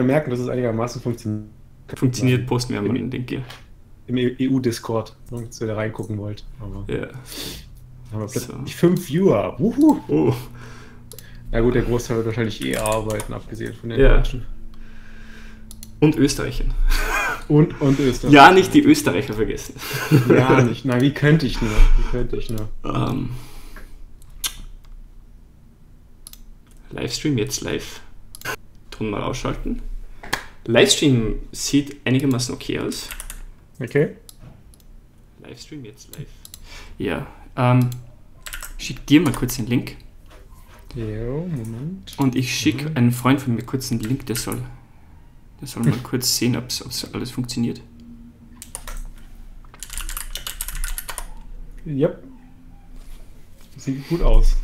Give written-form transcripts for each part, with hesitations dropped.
merken, dass es einigermaßen funktioniert. Funktioniert, posten wir mal den Link hier. Im EU-Discord, falls ihr da reingucken wollt. Aber Ja. haben wir plötzlich 5 Viewer. Oh. Na gut, der Großteil wird wahrscheinlich arbeiten, abgesehen von den Ja. Deutschen. Und Österreichern. Und Österreich. Ja, nicht die Österreicher vergessen. Ja, nicht. Nein, wie könnte ich nur? Livestream jetzt live. Ton mal ausschalten. Livestream sieht einigermaßen okay aus. Okay. Livestream jetzt live. Ja. Schick dir mal kurz den Link. Jo, Moment. Und ich schicke einen Freund von mir kurz den Link, der soll mal kurz sehen, ob alles funktioniert. Yep. Sieht gut aus.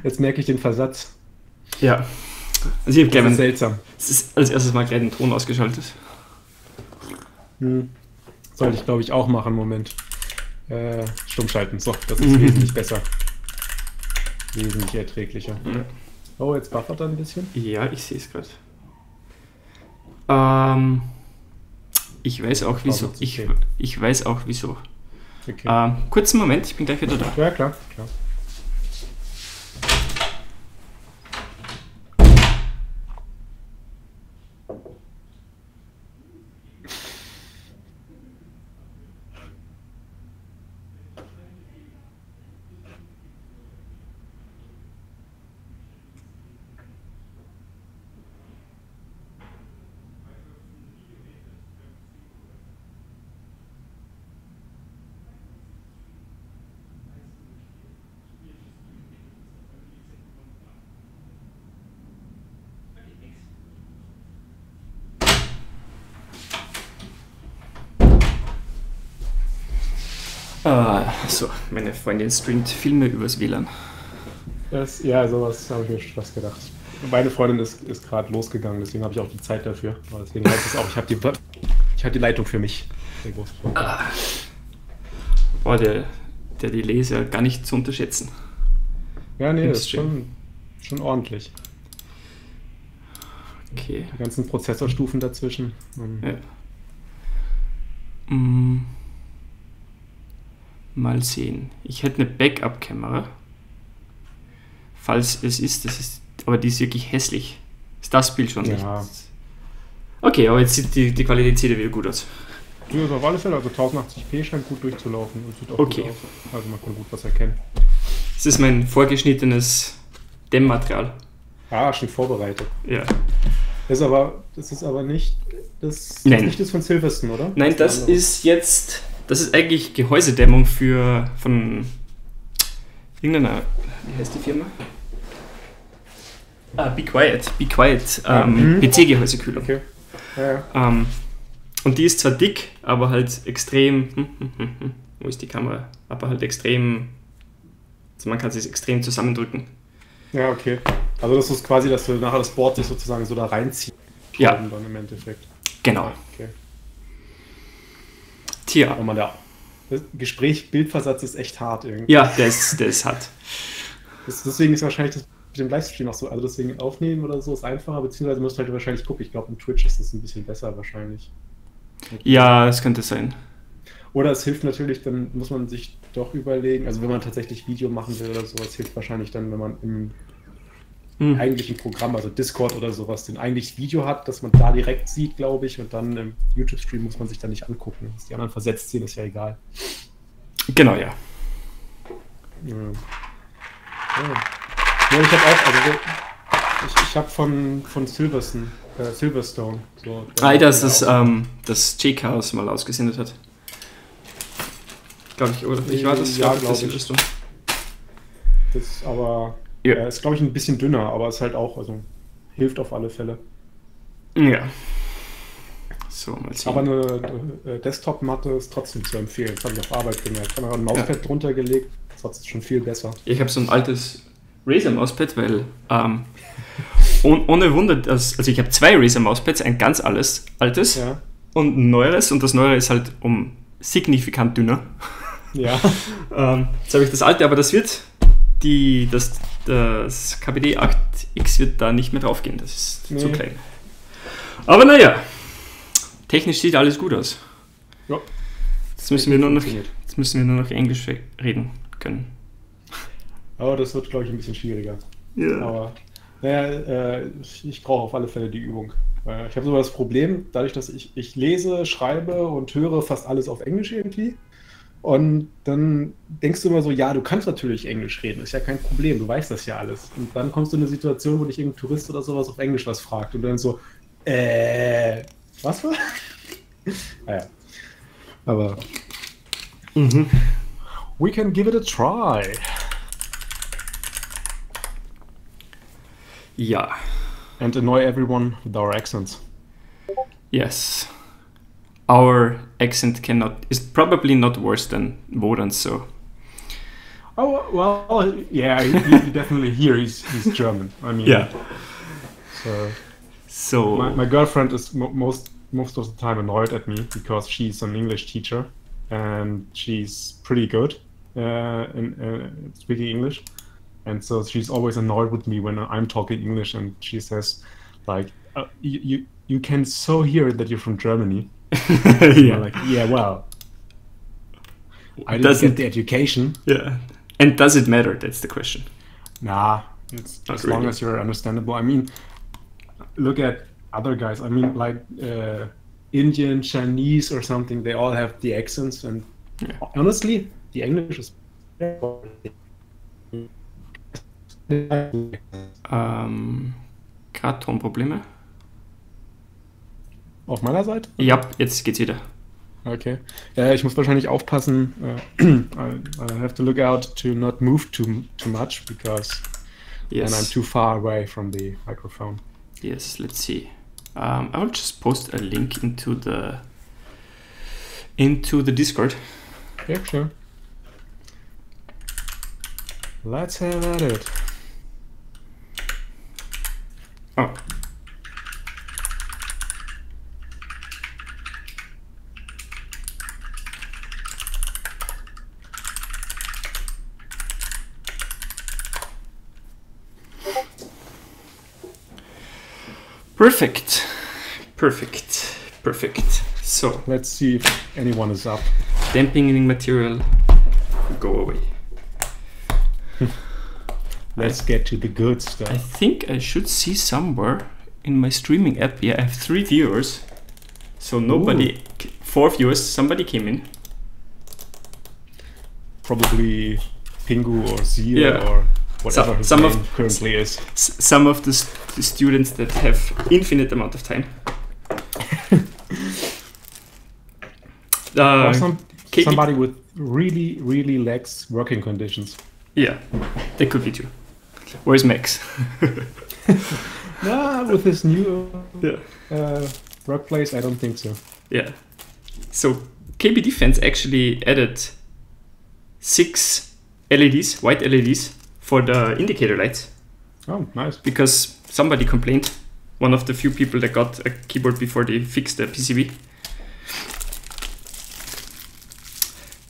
Jetzt merke ich den Versatz. Ja. Also ich habe gleich seltsam. Es ist als erstes mal gleich den Ton ausgeschaltet. Sollte ich, glaube ich, auch machen. Moment. Stumm schalten. So, das ist wesentlich besser. Wesentlich erträglicher. Ja. Oh, jetzt buffert er ein bisschen. Ja, ich sehe es gerade. Ich weiß auch wieso. Ich weiß auch wieso. Okay. Kurzen Moment, ich bin gleich wieder da. Ja, klar. So, meine Freundin streamt Filme übers WLAN. Sowas habe ich mir schon fast gedacht. Meine Freundin ist gerade losgegangen, deswegen habe ich auch die Zeit dafür. Aber deswegen heißt es auch, ich habe die Leitung für mich. Boah, der Delay ist ja gar nicht zu unterschätzen. Ja, nee, das ist schon ordentlich. Okay. Die ganzen Prozessorstufen dazwischen. Ja. Mal sehen. Ich hätte eine Backup-Kamera. Falls es ist, aber die ist wirklich hässlich. Ist das Bild schon nicht? Okay, aber jetzt sieht die Qualität ja wieder gut aus. Ja, auf alle Fälle, also 1080p scheint gut durchzulaufen. Und sieht auch okay. Gut aus. Also man kann gut was erkennen. Das ist mein vorgeschnittenes Dämmmaterial. Schon vorbereitet. Ja. Das ist aber nicht das von Silverstone, oder? Nein, das ist eigentlich Gehäusedämmung von irgendeiner, wie heißt die Firma? Be Quiet, PC-Gehäusekühlung. Okay. Ja. Und die ist zwar dick, aber halt extrem, wo ist die Kamera? Aber halt extrem, also man kann sie extrem zusammendrücken. Ja, okay. Also das ist quasi, dass du nachher das Board sich sozusagen so da reinziehst. Ja. Dann im Endeffekt. Genau. Okay. Tja. Das Bildversatz ist echt hart irgendwie. Ja, der ist hart. Deswegen ist wahrscheinlich das mit dem Livestream auch so, also deswegen aufnehmen oder so ist einfacher, beziehungsweise musst du halt wahrscheinlich gucken. Ich glaube, im Twitch ist das ein bisschen besser wahrscheinlich. Ja, es könnte sein. Oder es hilft natürlich, dann muss man sich doch überlegen, also wenn man tatsächlich Video machen will oder sowas, hilft wahrscheinlich dann, wenn man im eigentlichen Programm, also Discord oder sowas, den eigentlich Video hat, dass man da direkt sieht, glaube ich, und dann im YouTube-Stream muss man sich dann nicht angucken. Dass die anderen versetzt sehen, ist ja egal. Genau, ja. Ja, ich habe auch, also ich habe von Silverstone, so, das ist das J-Chaos mal ausgesendet hat. Glaube ich, oder? Ich war das, ja, glaube ich. Silverstone. Das ist aber, ja. Ist glaube ich ein bisschen dünner, aber ist halt auch, also hilft auf alle Fälle. Ja. So, mal sehen. Aber eine Desktop-Matte ist trotzdem zu empfehlen. Das habe ich auf Arbeit gemerkt. Ich habe ein Mauspad drunter gelegt, das ist schon viel besser. Ich habe so ein altes Razer-Mauspad, weil ohne Wunder, also ich habe 2 Razer-Mauspads, ein ganz altes und ein neueres, und das neuere ist halt signifikant dünner. Ja. Jetzt habe ich das alte, aber das wird das KBD8X wird da nicht mehr draufgehen, das ist zu klein. Aber naja, technisch sieht alles gut aus. Ja. Jetzt müssen wir nur noch Englisch reden können. Aber das wird, glaube ich, ein bisschen schwieriger. Ja. Aber naja, ich brauche auf alle Fälle die Übung. Ich habe so das Problem, dadurch, dass ich lese, schreibe und höre fast alles auf Englisch irgendwie. Und dann denkst du immer so, ja, du kannst natürlich Englisch reden, ist ja kein Problem, du weißt das ja alles. Und dann kommst du in eine Situation, wo dich irgendein Tourist oder sowas auf Englisch was fragt und dann so, was war? Naja. Aber we can give it a try. Ja. And annoy everyone with our accents. Yes. Our accent is probably not worse than Wodan's, so. Oh, well, yeah, you definitely hear he's German. I mean, yeah. So my girlfriend is most of the time annoyed at me because she's an English teacher and she's pretty good in speaking English. And so she's always annoyed with me when I'm talking English and she says, like, you can so hear that you're from Germany. Yeah. Like, yeah, well, I didn't get the education. Yeah. And does it matter? That's the question. Nah, it's Not as really. long as you're understandable. I mean, look at other guys. I mean, like Indian, Chinese or something, they all have the accents. And honestly, the English is... Gerade Tonprobleme. Auf meiner Seite? Ja, jetzt geht's wieder. Okay. Ja, ich muss wahrscheinlich aufpassen. I have to look out to not move too much because then I'm too far away from the microphone. Yes, let's see. I will just post a link into the Discord. Yeah, sure. Let's have at it. Oh. Perfect. So let's see if anyone is up. Dampening material, go away. Let's get to the good stuff. I think I should see somewhere in my streaming app. Yeah, I have 3 viewers. So nobody, 4 viewers, somebody came in. Probably Pingu or Zia or whatever his name currently is. Some of the students that have infinite amount of time. Somebody with really lax working conditions. Yeah, they could be too. Where's Max? Nah, with his new workplace, I don't think so. Yeah. So KBD fans actually added 6 LEDs, white LEDs, for the indicator lights. Oh, nice. Because somebody complained, one of the few people that got a keyboard before they fixed the PCB.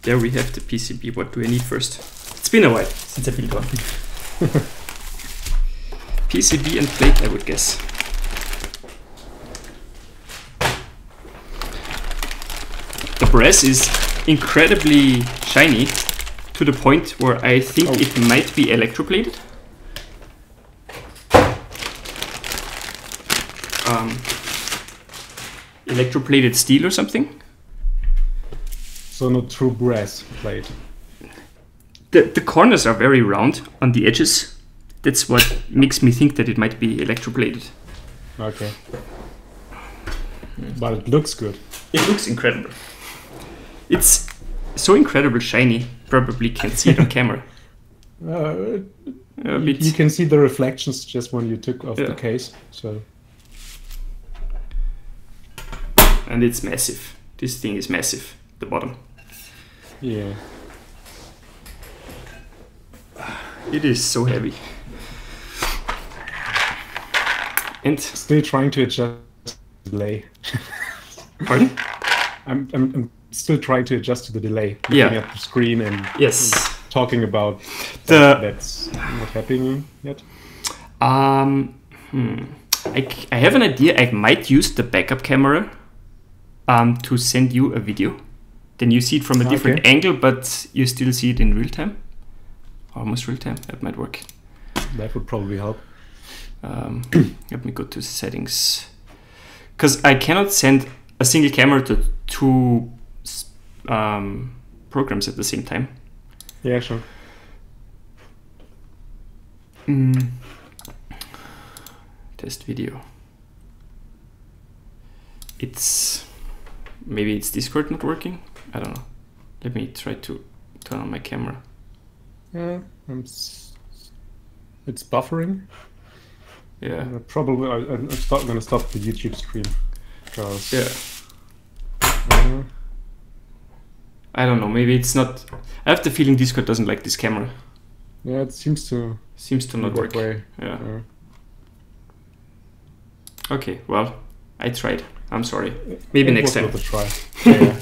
There we have the PCB. What do I need first? It's been a while since I built one. PCB and plate, I would guess. The brass is incredibly shiny to the point where I think it might be electroplated. Electroplated steel or something. So not true brass plate. The corners are very round on the edges. That's what makes me think that it might be electroplated. Okay. But it looks good. It looks incredible. It's so incredible shiny, probably can't see it on camera. You can see the reflections just when you took off the case. So. And it's massive. This thing is massive, the bottom. Yeah. It is so heavy. And still trying to adjust the delay. Pardon? I'm still trying to adjust to the delay. Yeah. Looking at the screen and yes. talking about that's not happening yet? I have an idea. I might use the backup camera to send you a video. Then you see it from a different angle, but you still see it in real time. Almost real time. That might work. That would probably help. Let me go to settings. Because I cannot send a single camera to two programs at the same time. Yeah, sure. Test video. Maybe it's Discord not working. I don't know. Let me try to turn on my camera. Yeah, it's buffering. Yeah. Probably I'm going to stop the YouTube stream. Because I don't know. Maybe it's not. I have the feeling Discord doesn't like this camera. Yeah, it seems to not work. Yeah. Okay. Well, I tried. I'm sorry. Maybe next time. Worth a try. Yeah.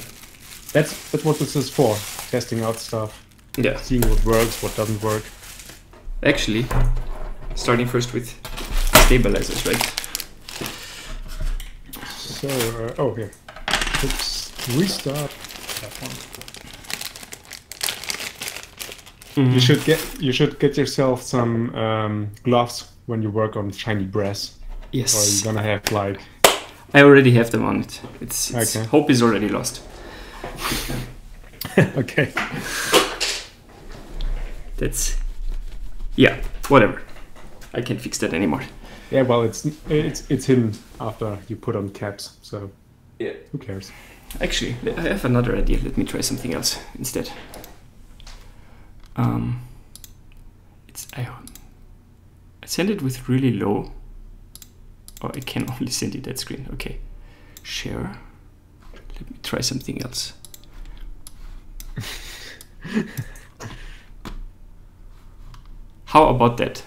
That's what this is for. Testing out stuff. Yeah. Seeing what works, what doesn't work. Actually, starting first with stabilizers, right? So, here. Let's restart that one. You should get yourself some gloves when you work on shiny brass. Yes. Or you're gonna have like. I already have them on it. It's okay. Hope is already lost. Okay. That's whatever. I can't fix that anymore. Yeah, well, it's hidden after you put on caps, so yeah. Who cares? Actually, I have another idea. Let me try something else instead. I send it with really low. Oh, I can only send it that screen. Okay, share. Let me try something else. How about that?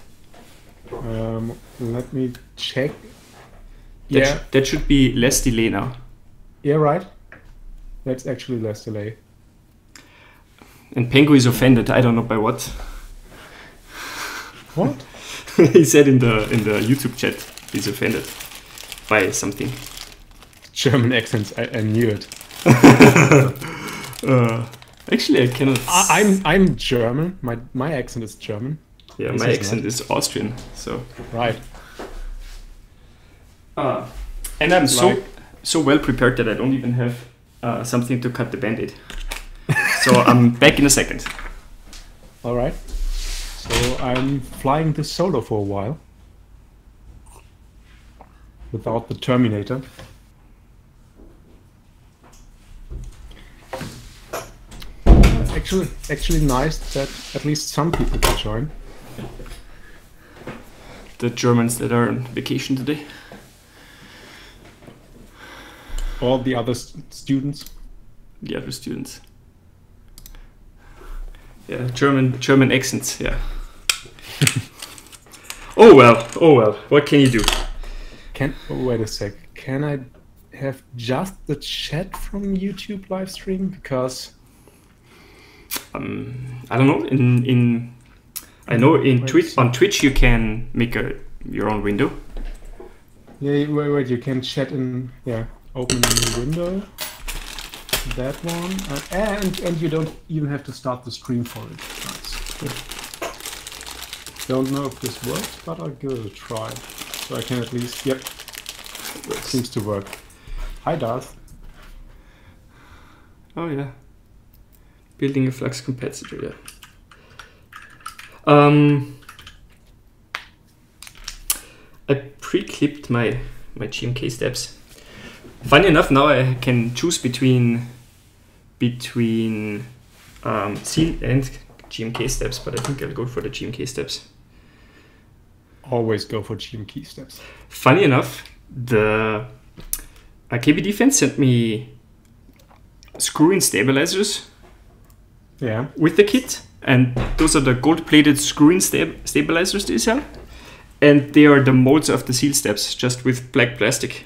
Let me check. That should be less delay now. Yeah, right. That's actually less delay. And Pengu is offended. I don't know by what. What? He said in the YouTube chat he's offended by something. German accents. I knew it. Actually, I cannot. I'm German. My accent is German. Yeah, my accent is Austrian. So right. And I'm so well prepared that I don't even have something to cut the band-aid. So I'm back in a second. All right. So I'm flying this solo for a while without the Terminator. Actually nice that at least some people can join. The Germans that are on vacation today. All the other students. The other students. Yeah, German accents. Yeah. Oh well. What can you do? Wait a sec. Can I have just the chat from YouTube live stream? Because I don't know. I know in Twitch on Twitch you can make your own window. Yeah, wait. You can chat in. Yeah, open a new window. That one, and you don't even have to start the stream for it. Nice. Don't know if this works, but I'll give it a try. So I can at least. Yep. It seems to work. Hi, Darth. Oh yeah. Building a flux capacitor. Yeah. I pre-clipped my GMK steps. Funny enough, now I can choose between seal and GMK steps, but I think I'll go for the GMK steps. Always go for GMK steps. Funny enough, the KBD fans sent me screw-in stabilizers. Yeah. With the kit, and those are the gold-plated screw-in stabilizers they sell, and they are the molds of the seal steps, just with black plastic.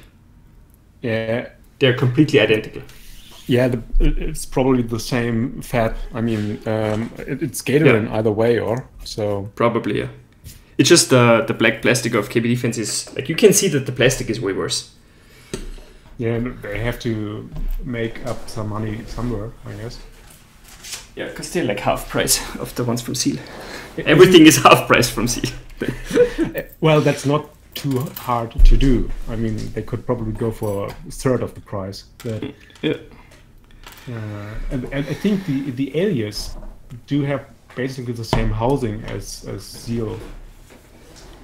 Yeah. They're completely identical. Yeah, it's probably the same fat. I mean, it's gated in either way, or so. Probably, yeah. It's just the black plastic of KB Defense is like you can see that the plastic is way worse. Yeah, they have to make up some money somewhere, I guess. Yeah, because they're like half price of the ones from Seal. Everything is half price from Seal. Well, that's not too hard to do. I mean, they could probably go for a third of the price. But, yeah. And I think the Alias do have basically the same housing as Seal.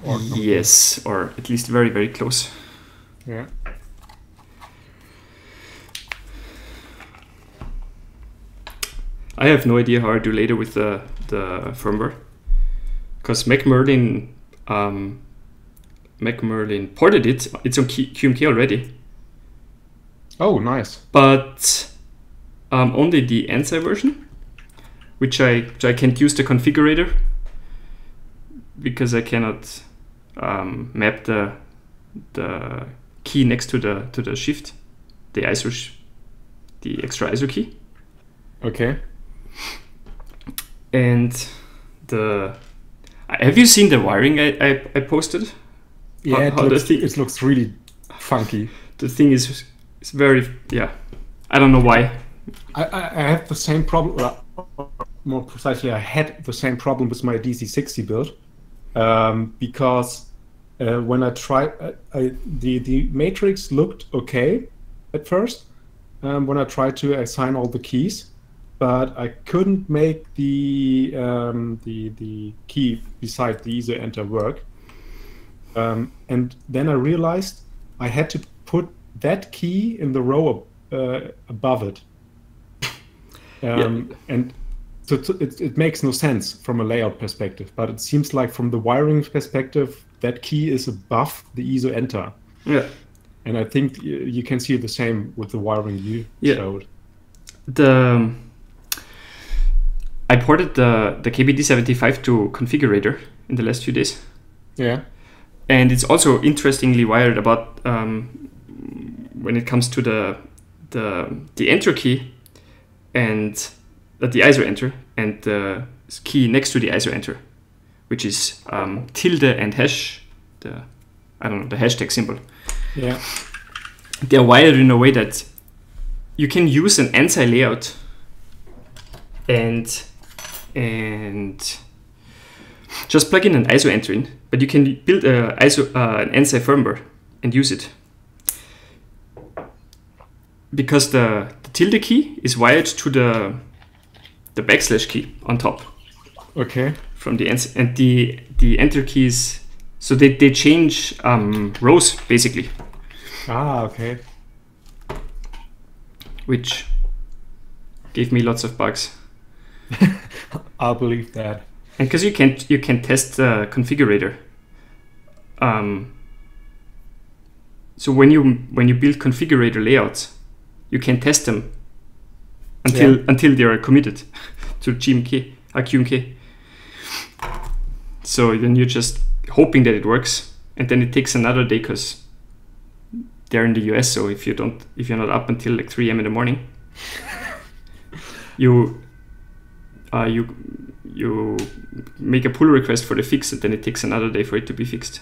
Or yes, or at least very, very close. Yeah. I have no idea how I do later with the firmware, because Macmerlin ported it. It's on QMK already. Oh, nice. But only the ANSI version, which I can't use the configurator because I cannot map the key next to the shift, the extra ISO key. Okay. And have you seen the wiring I posted? Yeah, it looks really funky. The thing is very, I don't know why. I have the same problem. More precisely, I had the same problem with my DC60 build because when I tried, the matrix looked okay at first when I tried to assign all the keys. But I couldn't make the key beside the ISO enter work. And then I realized I had to put that key in the row above it. And so it makes no sense from a layout perspective, but it seems like from the wiring perspective, that key is above the ISO enter. Yeah. And I think you can see the same with the wiring you showed. I ported the KBD75 to configurator in the last few days. Yeah. And it's also interestingly wired about when it comes to the enter key and the ISO enter and the key next to the ISO enter, which is tilde and hash, the hashtag symbol. Yeah. They're wired in a way that you can use an ANSI layout and just plug in an ISO enter in, but you can build an ANSI firmware and use it. Because the tilde key is wired to the backslash key on top. Okay. From the ANSI, and the enter keys, so they change rows basically. Ah, okay. Which gave me lots of bugs. I'll believe that. And because you can test the configurator. So when you build configurator layouts, you can test them until they are committed to QMK. So then you're just hoping that it works, and then it takes another day because they're in the US. So if you're not up until like 3 a.m. in the morning, you make a pull request for the fix, and then it takes another day for it to be fixed.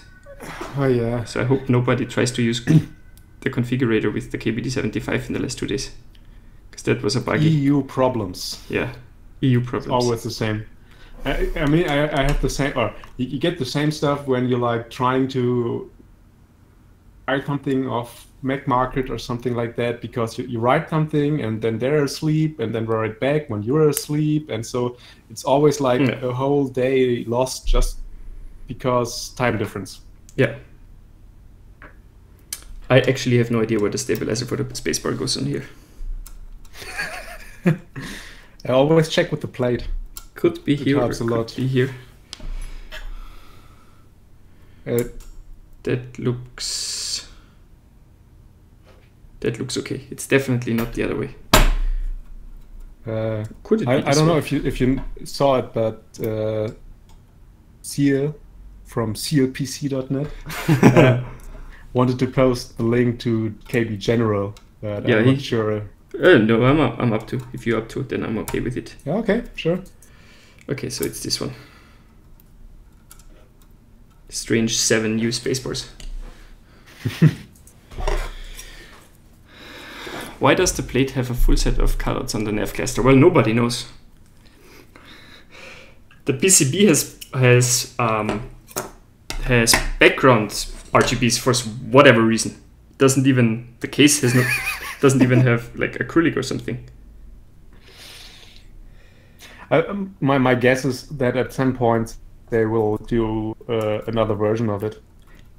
Oh yeah. So I hope nobody tries to use the configurator with the KBD75 in the last 2 days, because that was a buggy. EU problems. Yeah, EU problems. It's always the same. I mean, I have the same, or you get the same stuff when you're like trying to write something off Mac Market or something like that, because you write something and then they're asleep and then write back when you're asleep, and so it's always like a whole day lost just because time difference. Yeah. I actually have no idea where the stabilizer for the spacebar goes on here. I always check with the plate. Could be here. Could be here. That looks okay. It's definitely not the other way. Could it be I don't know if you saw it, but Seal from sealpc.net wanted to post the link to KB General, but I'm not sure No, I'm up to. If you're up to, then I'm okay with it. Yeah, okay, sure. Okay, so it's this one. Strange 7U spacebars. Why does the plate have a full set of cutouts on the nav cluster? Well, nobody knows. The PCB has background RGBs for whatever reason. The case doesn't even have like acrylic or something. My guess is that at some point they will do another version of it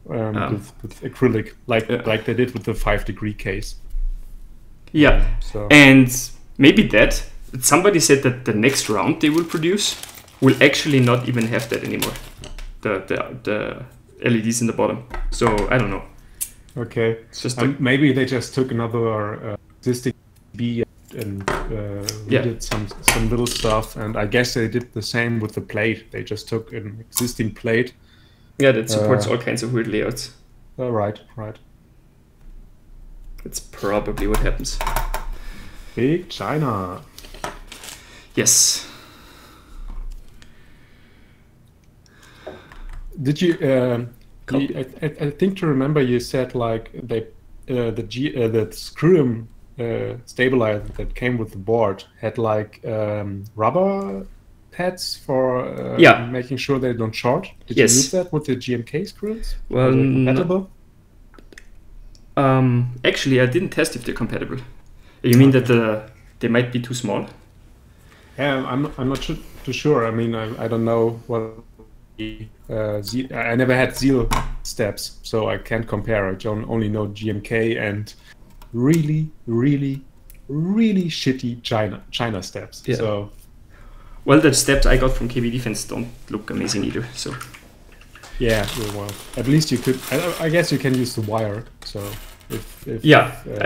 with acrylic, like they did with the 5-degree case. Yeah, so. And maybe that. Somebody said that the next round they will produce will actually not even have that anymore. The LEDs in the bottom. So I don't know. Okay. It's just maybe they just took another existing B and redid some little stuff, and I guess they did the same with the plate. They just took an existing plate. Yeah, that supports all kinds of weird layouts. Right. That's probably what happens. Big China. Yes. Did you? I think to remember you said like the screw stabilizer that came with the board had like rubber pads for making sure they don't short. Did you use that with the GMK screws? Well, are they compatible? Actually, I didn't test if they're compatible. You mean that they might be too small? Yeah, I'm not too sure. I mean, I don't know what. I never had Zeal steps, so I can't compare. I only know GMK and really shitty China steps. Yeah. So, well, the steps I got from KB Defense don't look amazing either. So, yeah, well, at least you could. I guess you can use the wire. So, if I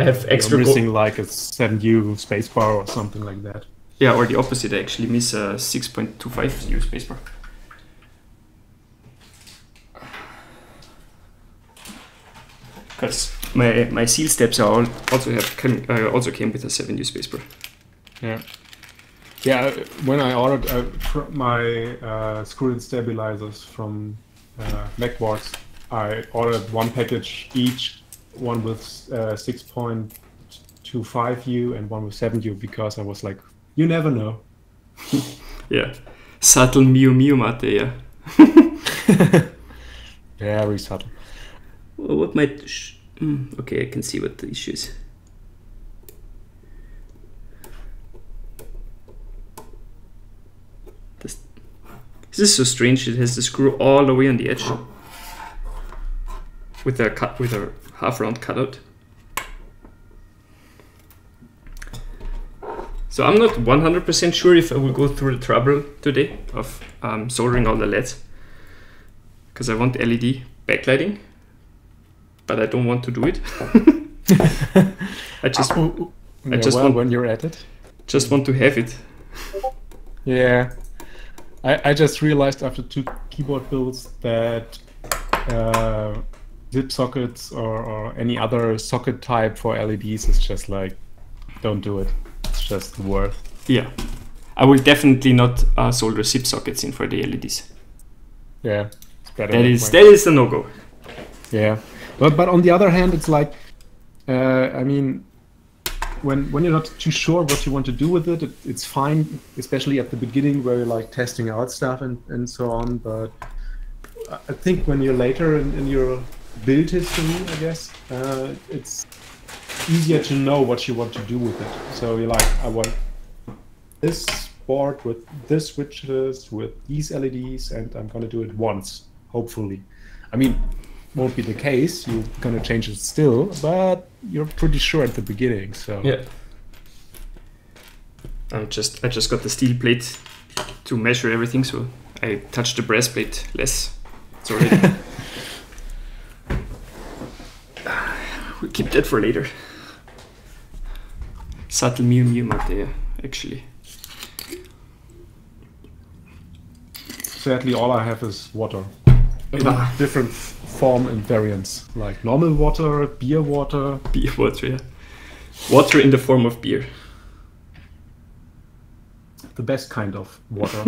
have extra missing like a 7U spacebar or something like that. Yeah, or the opposite. I actually miss a 6.25U spacebar. Because my seal steps also came with a 7U spacebar. Yeah. When I ordered my screw-in stabilizers from MacWorks, I ordered one package each, one with 6.25U and one with 7U, because I was like, you never know. Yeah, subtle Mio Mate, yeah. Very subtle. Well, what might... okay, I can see what the issue is. This is so strange. It has the screw all the way on the edge, with a half-round cutout. So I'm not 100% sure if I will go through the trouble today of soldering all the LEDs, because I want LED backlighting. But I don't want to do it. I just want, when you're at it. Just want to have it. Yeah, I just realized after 2 keyboard builds that zip sockets or any other socket type for LEDs is just like, don't do it. It's just worth. Yeah, I will definitely not solder zip sockets in for the LEDs. Yeah, it's better. That is a no-go. Yeah. But on the other hand, it's like, I mean, when you're not too sure what you want to do with it, it's fine, especially at the beginning where you're like testing out stuff and so on. But I think when you're later in your build history, I guess, it's easier to know what you want to do with it. So you're like, I want this board with this switches, with these LEDs, and I'm going to do it once, hopefully. I mean, won't be the case. You're gonna change it still, but you're pretty sure at the beginning. So yeah, I just got the steel plate to measure everything, so I touched the brass plate less. It's already. We'll keep that for later. Subtle Mio Mate, actually. Sadly, all I have is water. Different form and variants, like normal water, beer water. Beer water, yeah. Water in the form of beer. The best kind of water.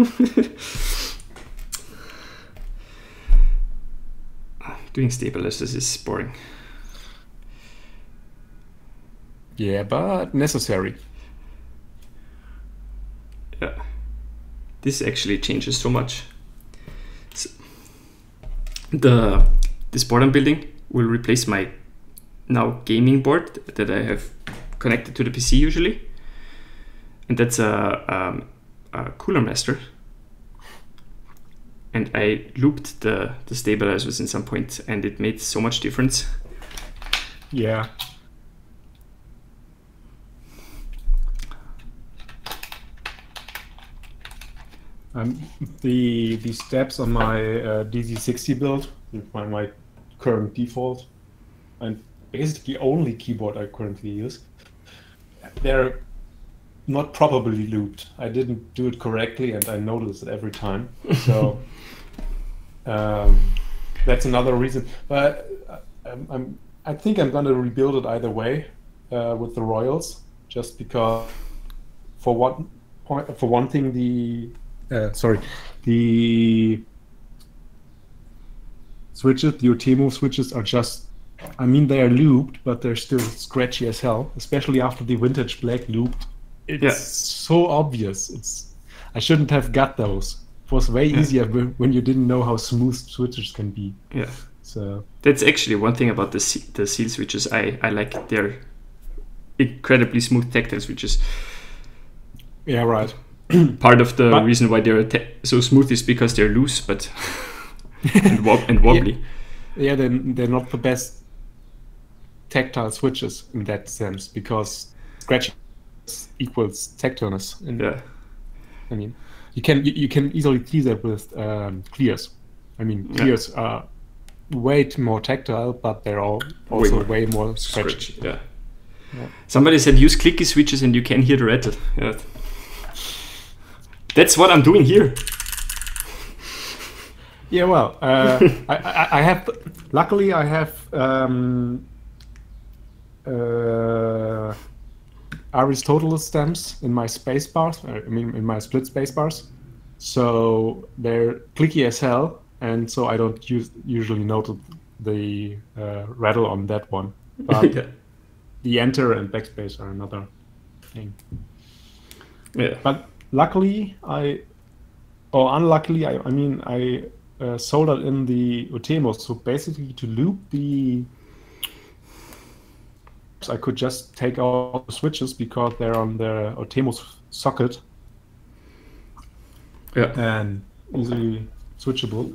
Doing stabilizers is boring. Yeah, but necessary. Yeah. This actually changes so much. So this board I'm building will replace my now gaming board that I have connected to the PC usually. And that's a Cooler Master. And I looped the stabilizers in some point, and it made so much difference. Yeah. The steps on my DC60 build, my current default, and basically only keyboard I currently use, they're not properly looped. I didn't do it correctly, and I notice it every time. So that's another reason. But I think I'm gonna rebuild it either way with the Royals, just because for one thing the switches, the OT switches are just, I mean, they are looped, but they're still scratchy as hell, especially after the vintage black looped. It's so obvious. I shouldn't have got those. It was way easier when you didn't know how smooth switches can be. Yeah. So that's actually one thing about the seal switches. I like their incredibly smooth tactile switches. Yeah, right. Part of the reason why they're so smooth is because they're loose, but and wobbly. Yeah, they're not the best tactile switches in that sense, because scratching equals tactileness. Yeah. I mean, you can easily see that with clears. I mean, clears are way more tactile, but they're also way more scratchy. Yeah. Somebody said use clicky switches and you can hear the rattle. Yeah. That's what I'm doing here. Yeah, well, I have. Luckily, I have Aristotle stamps in my space bars. I mean, in my split space bars. So they're clicky as hell, and so I don't usually notice the rattle on that one. But the enter and backspace are another thing. Yeah. But luckily, unluckily, I mean, I soldered in the Utemos, so basically to loop the, I could just take out the switches because they're on the Utemos socket. Yeah. And easily switchable.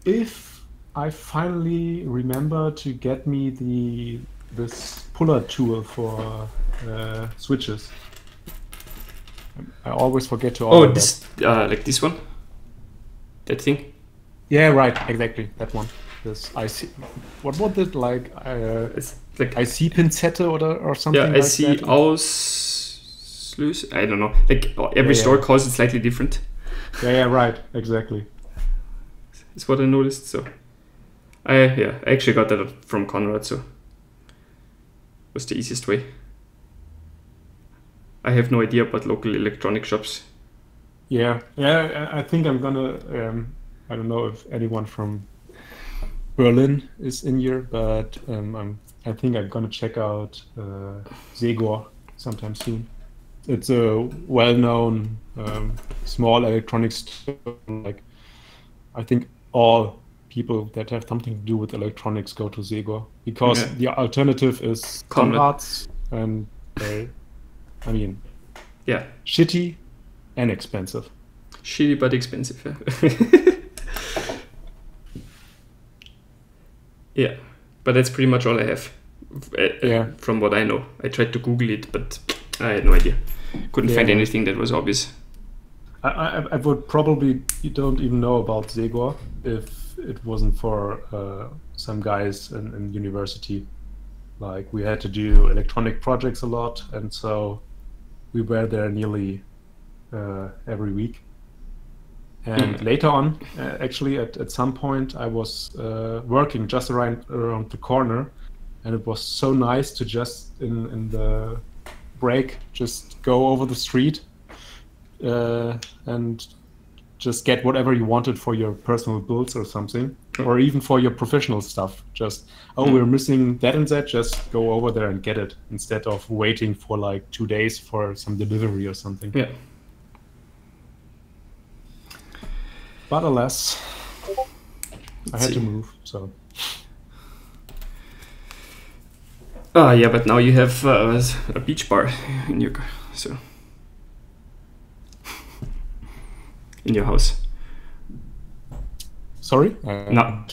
If I finally remember to get me this puller tool for switches. I always forget to order this, like this one? That thing? Yeah, right, exactly, that one. This IC, what was it, like? It's like IC pincette or something like that? IC Auslös? I don't know. Like every store calls it slightly different. Yeah, right, exactly. That's what I noticed. So, I actually got that from Conrad. So, it was the easiest way. I have no idea about local electronic shops. Yeah, I think I'm gonna. I don't know if anyone from Berlin is in here, but I think I'm gonna check out Segor sometime soon. It's a well-known small electronics store. Like, I think all people that have something to do with electronics go to Segor, because the alternative is Conrad's, and I mean, shitty and expensive. Shitty but expensive. Yeah, but that's pretty much all I have. From what I know, I tried to Google it, but I had no idea. Couldn't find anything that was obvious. I would probably, you don't even know about Segor if it wasn't for some guys in university. Like, we had to do electronic projects a lot, and so we were there nearly every week. And later on, actually at some point, I was working just around the corner, and it was so nice to just in the break just go over the street and just get whatever you wanted for your personal builds or something, or even for your professional stuff. Just, we're missing that and that, just go over there and get it, instead of waiting for like 2 days for some delivery or something. Yeah. But alas, I had to move, so. Yeah, but now you have a beach bar in your in your house. Sorry? No.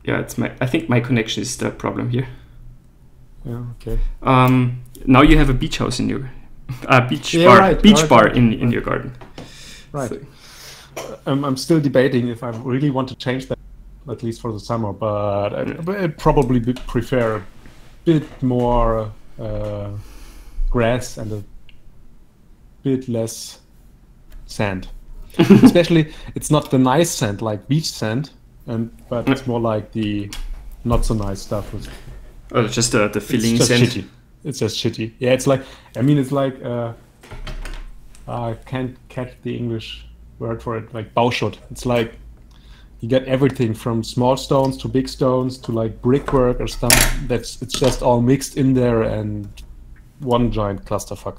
Yeah, it's I think my connection is the problem here. Yeah, okay. Now you have a beach house in your beach bar in your garden. Right. So. I'm still debating if I really want to change that, at least for the summer, but I'd probably prefer a bit more grass and a bit less sand. Especially, it's not the nice sand like beach sand, but it's more like the not so nice stuff. Just the filling it's just sand. Shitty. It's just shitty. Yeah, it's like, I mean, it's like I can't catch the English word for it. Like Bauschutt. It's like you get everything from small stones to big stones to like brickwork or stuff. It's just all mixed in there and one giant clusterfuck.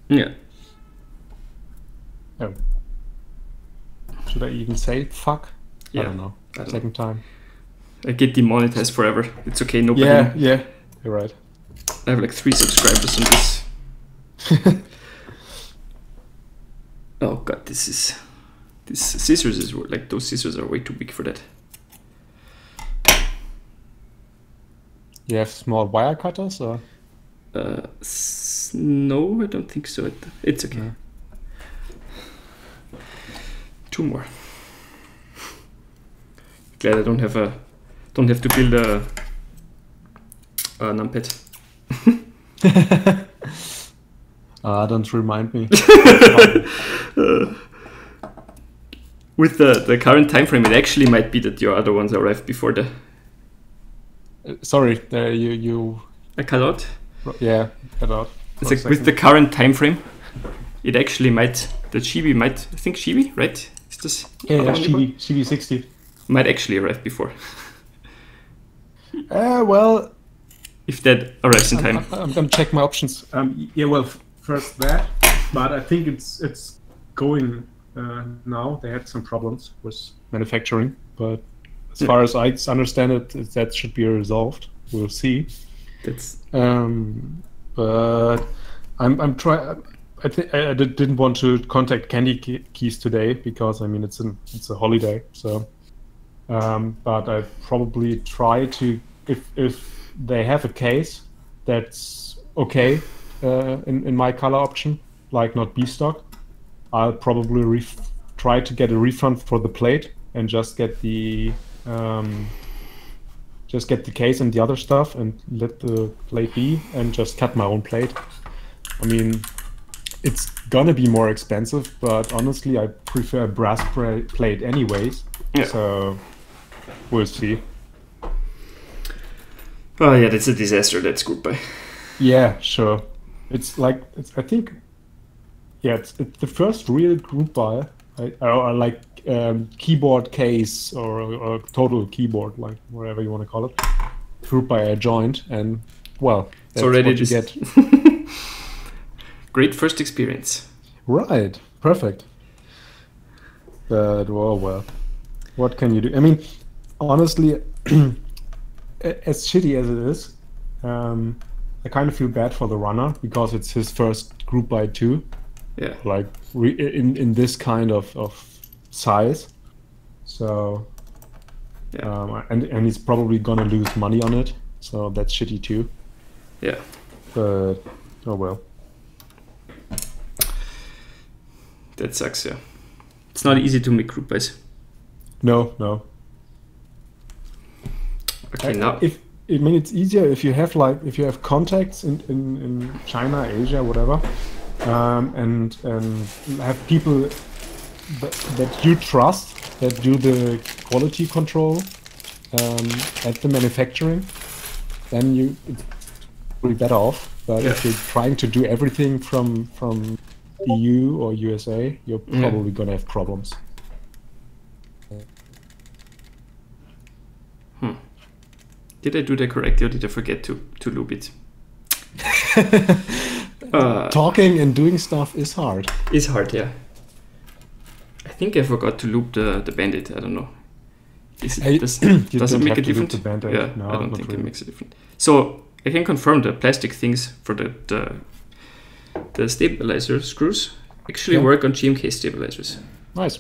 Yeah. Oh. Should I even say fuck? Yeah. I don't know. Second time. I get demonetized forever. It's okay, nobody. Yeah, you're right. I have like 3 subscribers on this. Oh god, these scissors is like, those scissors are way too big for that. You have small wire cutters, or? No, I don't think so. It's okay. Yeah. 2 more. Glad I don't have to build a numpad. Don't remind me. With the current time frame, it actually might be that your other ones arrive before the. Sorry, you. I cut out. Yeah, cut out. It's like with the current time frame, it actually might. The Chibi might. I think Chibi, right? Is this? Yeah, Chibi 60 might actually arrive before. Well, if that arrives in time. I'm gonna check my options. Yeah, well, first that, but I think it's going now. They had some problems with manufacturing, but as far as I understand it, that should be resolved. We'll see. That's. But I'm trying. I didn't want to contact Candy Keys today because I mean it's a holiday, so. But I probably try to, if they have a case that's okay in my color option, like not B stock, I'll probably try to get a refund for the plate and just get the case and the other stuff and let the plate be and just cut my own plate. I mean, it's gonna be more expensive, but honestly, I prefer a brass plate anyways. Yeah. So. We'll see. Oh yeah, that's a disaster. That's goodbye. Yeah, sure. It's like I think. Yeah, it's the first real group buy. I like keyboard case or total keyboard, like whatever you want to call it. Group buy I joined, and well, that's already what you get. Great first experience. Right. Perfect. But well, what can you do? I mean. Honestly, as shitty as it is, I kind of feel bad for the runner because it's his first group buy too. Yeah. Like in this kind of size. So, yeah. And he's probably gonna lose money on it. So that's shitty too. Yeah. But oh well. That sucks. Yeah. It's not easy to make group buys. No. Okay, now I mean it's easier if you have contacts in China, Asia, whatever, and have people that you trust that do the quality control at the manufacturing. then it's really better off. But if you're trying to do everything from EU or USA, you're probably gonna have problems. Did I do that correctly, or did I forget to loop it? Talking and doing stuff is hard. It's hard, yeah. I think I forgot to loop the bandit. I don't know. Does it make a difference? Yeah, no, I don't think it makes a difference. So I can confirm the plastic things for the stabilizer screws actually work on GMK stabilizers. Nice.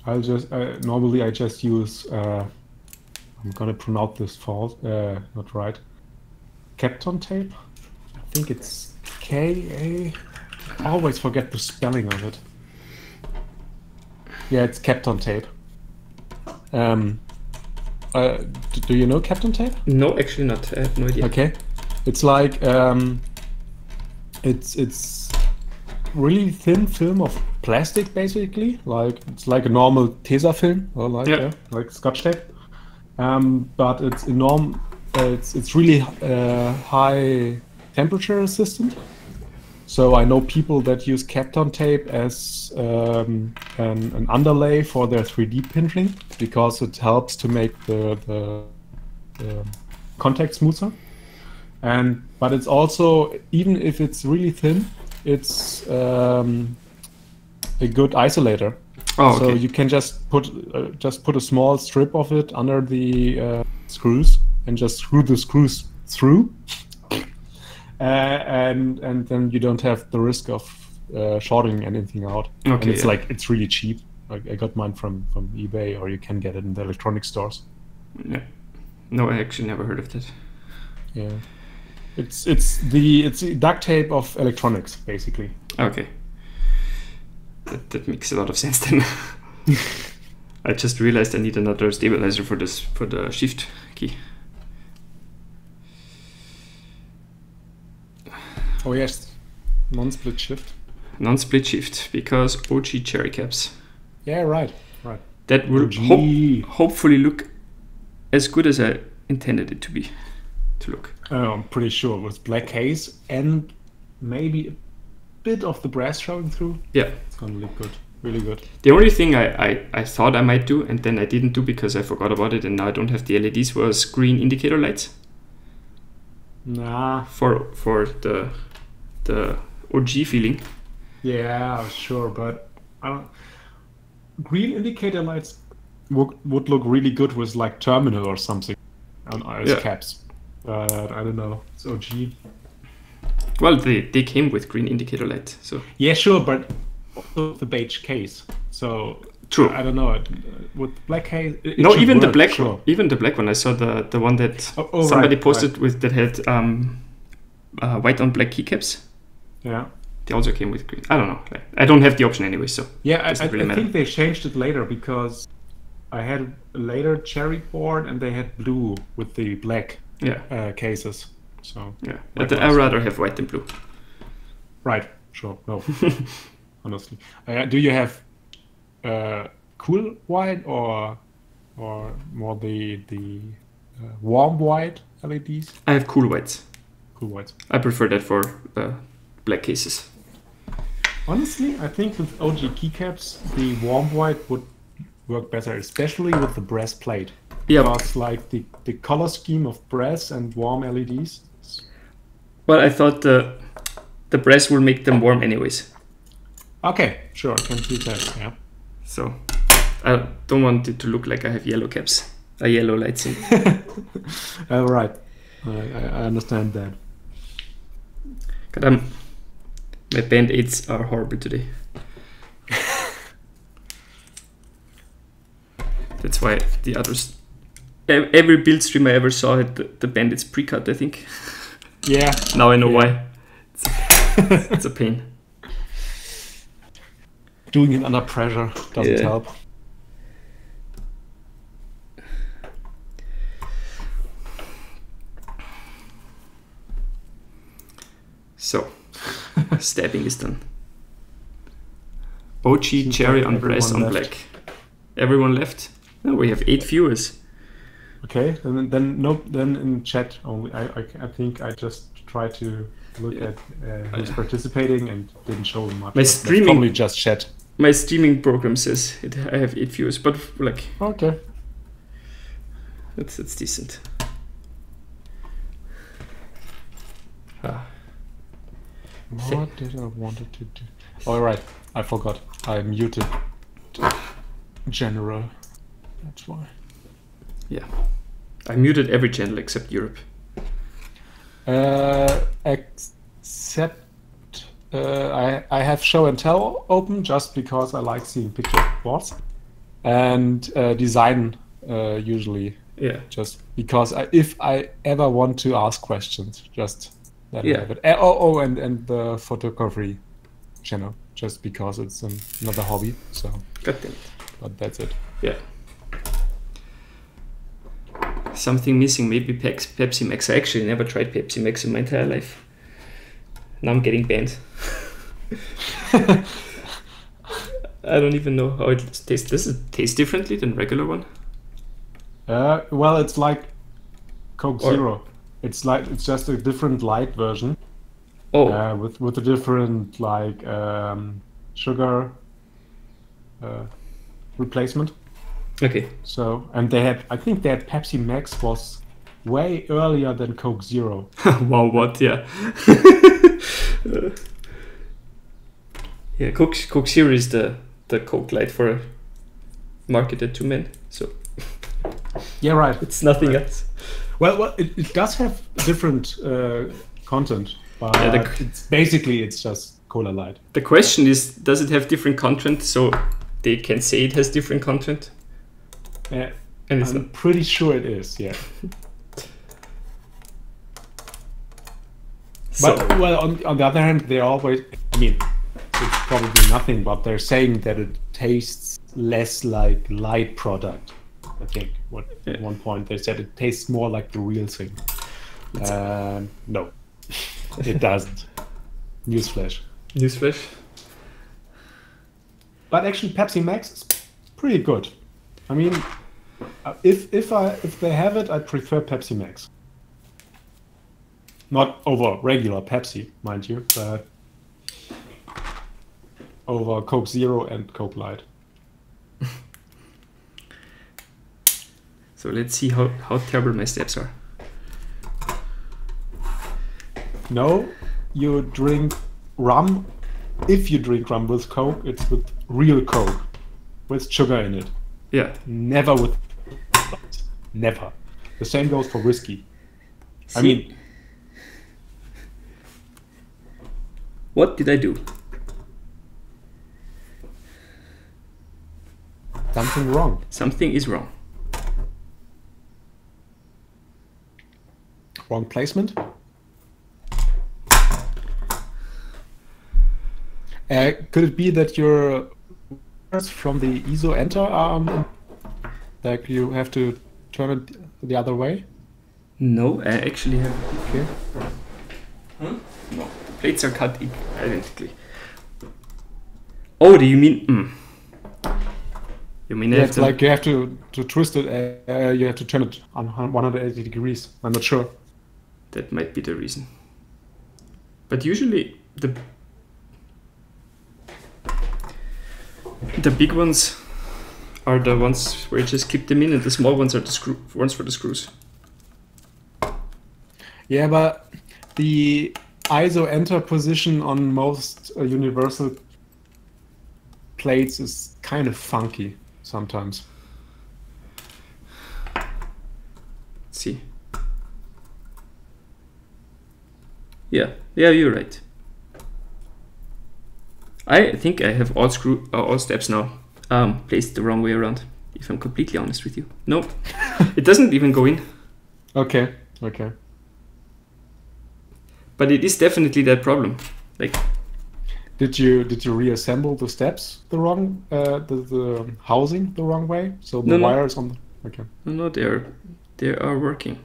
I'll just normally I just use I'm gonna pronounce this false, not right. Kapton tape. I think it's K-A. I always forget the spelling of it. Yeah, it's Kapton tape. Do you know Kapton tape? No, actually not. I have no idea. Okay, it's like it's really thin film of plastic, basically. Like it's like a normal Tesa film, or like Scotch tape. But it's enormous. It's really high temperature resistant. So I know people that use Kapton tape as an underlay for their 3D printing because it helps to make the contact smoother. But it's also, even if it's really thin, it's a good isolator. Oh, okay. So you can just put a small strip of it under the screws and just screw the screws through. And then you don't have the risk of shorting anything out. Okay, and it's it's really cheap. Like I got mine from eBay, or you can get it in the electronic stores. Yeah. No, I actually never heard of that. Yeah, it's the duct tape of electronics, basically. Okay, that makes a lot of sense then. I just realized I need another stabilizer for the shift key. Oh yes, non-split shift. Non-split shift, because OG cherry caps. Yeah, right. That will hopefully look as good as I intended it to look. I'm pretty sure with black case and maybe a bit of the brass showing through. Yeah, it's gonna look good, really good. The only thing I thought I might do, and then I didn't do because I forgot about it, and now I don't have the LEDs, was green indicator lights. Nah. For the OG feeling. Yeah, sure, but I don't. Green indicator lights would look really good with like terminal or something on iOS caps. I don't know. It's OG. Well, they came with green indicator light, so. Yeah, sure, but also the beige case. So true. I don't know. With black case. No, even work, the black one. Even the black one. I saw the one that somebody posted with that had white on black keycaps. Yeah. They also came with green. I don't know. Like, I don't have the option anyway, so. Yeah, I think they changed it later because I had a later cherry board and they had blue with the black cases. So yeah, I'd rather have white than blue. Right. Sure. No. Honestly, do you have cool white or more the warm white LEDs? I have cool whites. Cool whites. I prefer that for black cases. Honestly, I think with OG keycaps, the warm white would work better, especially with the brass plate. Yeah. Because like the color scheme of brass and warm LEDs. Well, I thought the brass will make them warm anyways. Okay, sure, I can see that. Yeah. So I don't want it to look like I have yellow caps, yellow lights in. All right, I understand that. God, my band-aids are horrible today. That's why the others, every build stream I ever saw had the band-aids pre-cut, I think. Yeah. Now I know why. It's a pain. Doing it under pressure doesn't help. So, stabbing is done. OG cherry on brass on black. Everyone left. No, we have 8 viewers. Okay, and then in chat only. I think I just tried to look at who's participating and didn't show much. My streaming probably just chat. My streaming program says I have 8 viewers, but like okay, that's decent. What did I wanted to do? All right, I forgot. I muted general. That's why. Yeah, I muted every channel except Europe. Except I have show and tell open just because I like seeing pictures of bots, and design usually. Yeah. Just because if I ever want to ask questions, just let it have it. And the photography channel, just because it's another hobby. So. God damn it. But that's it. Yeah. Something missing, maybe Pepsi Max. I actually never tried Pepsi Max in my entire life. Now I'm getting banned. I don't even know how it tastes. Does it taste differently than regular one? Well, it's like Coke Zero. It's just a different light version. Oh. With a different like sugar replacement. Okay. So, and I think they had Pepsi Max was way earlier than Coke Zero. Wow, what? Yeah. Yeah, Coke Zero is the Coke Light for marketed to men. So. Yeah, right. It's nothing else. Well, it does have different content, but it's just Cola Light. The question is, does it have different content so they can say it has different content? Yeah, and I'm pretty sure it is. Yeah. So. But well, on the other hand, they always. I mean, it's probably nothing, but they're saying that it tastes less like light product. I think at one point they said it tastes more like the real thing. No, it doesn't. Newsflash. Newsflash. But actually, Pepsi Max is pretty good. I mean, if they have it, I prefer Pepsi Max. Not over regular Pepsi, mind you, but over Coke Zero and Coke Light. So let's see how terrible my steps are. No, you drink rum. If you drink rum with Coke, it's with real Coke, with sugar in it. Yeah. Never with... Never. The same goes for whiskey. See? I mean... What did I do? Something wrong. Something is wrong. Wrong placement? Could it be that your words from the ISO enter like you have to turn it the other way? No, I actually have. Okay. Huh? No, the plates are cut identically. Oh, do you mean? You mean it's like you have to twist it. You have to turn it on 180 degrees. I'm not sure. That might be the reason. But usually the big ones are the ones where you just keep them in, and the small ones are the ones for the screws. Yeah, but the ISO enter position on most universal plates is kind of funky sometimes. Let's see. Yeah, you're right. I think I have all steps now placed the wrong way around, if I'm completely honest with you. No, it doesn't even go in. Okay. But it is definitely that problem. Like, did you reassemble the steps the wrong the housing the wrong way? So the wires on the okay. No, they are working.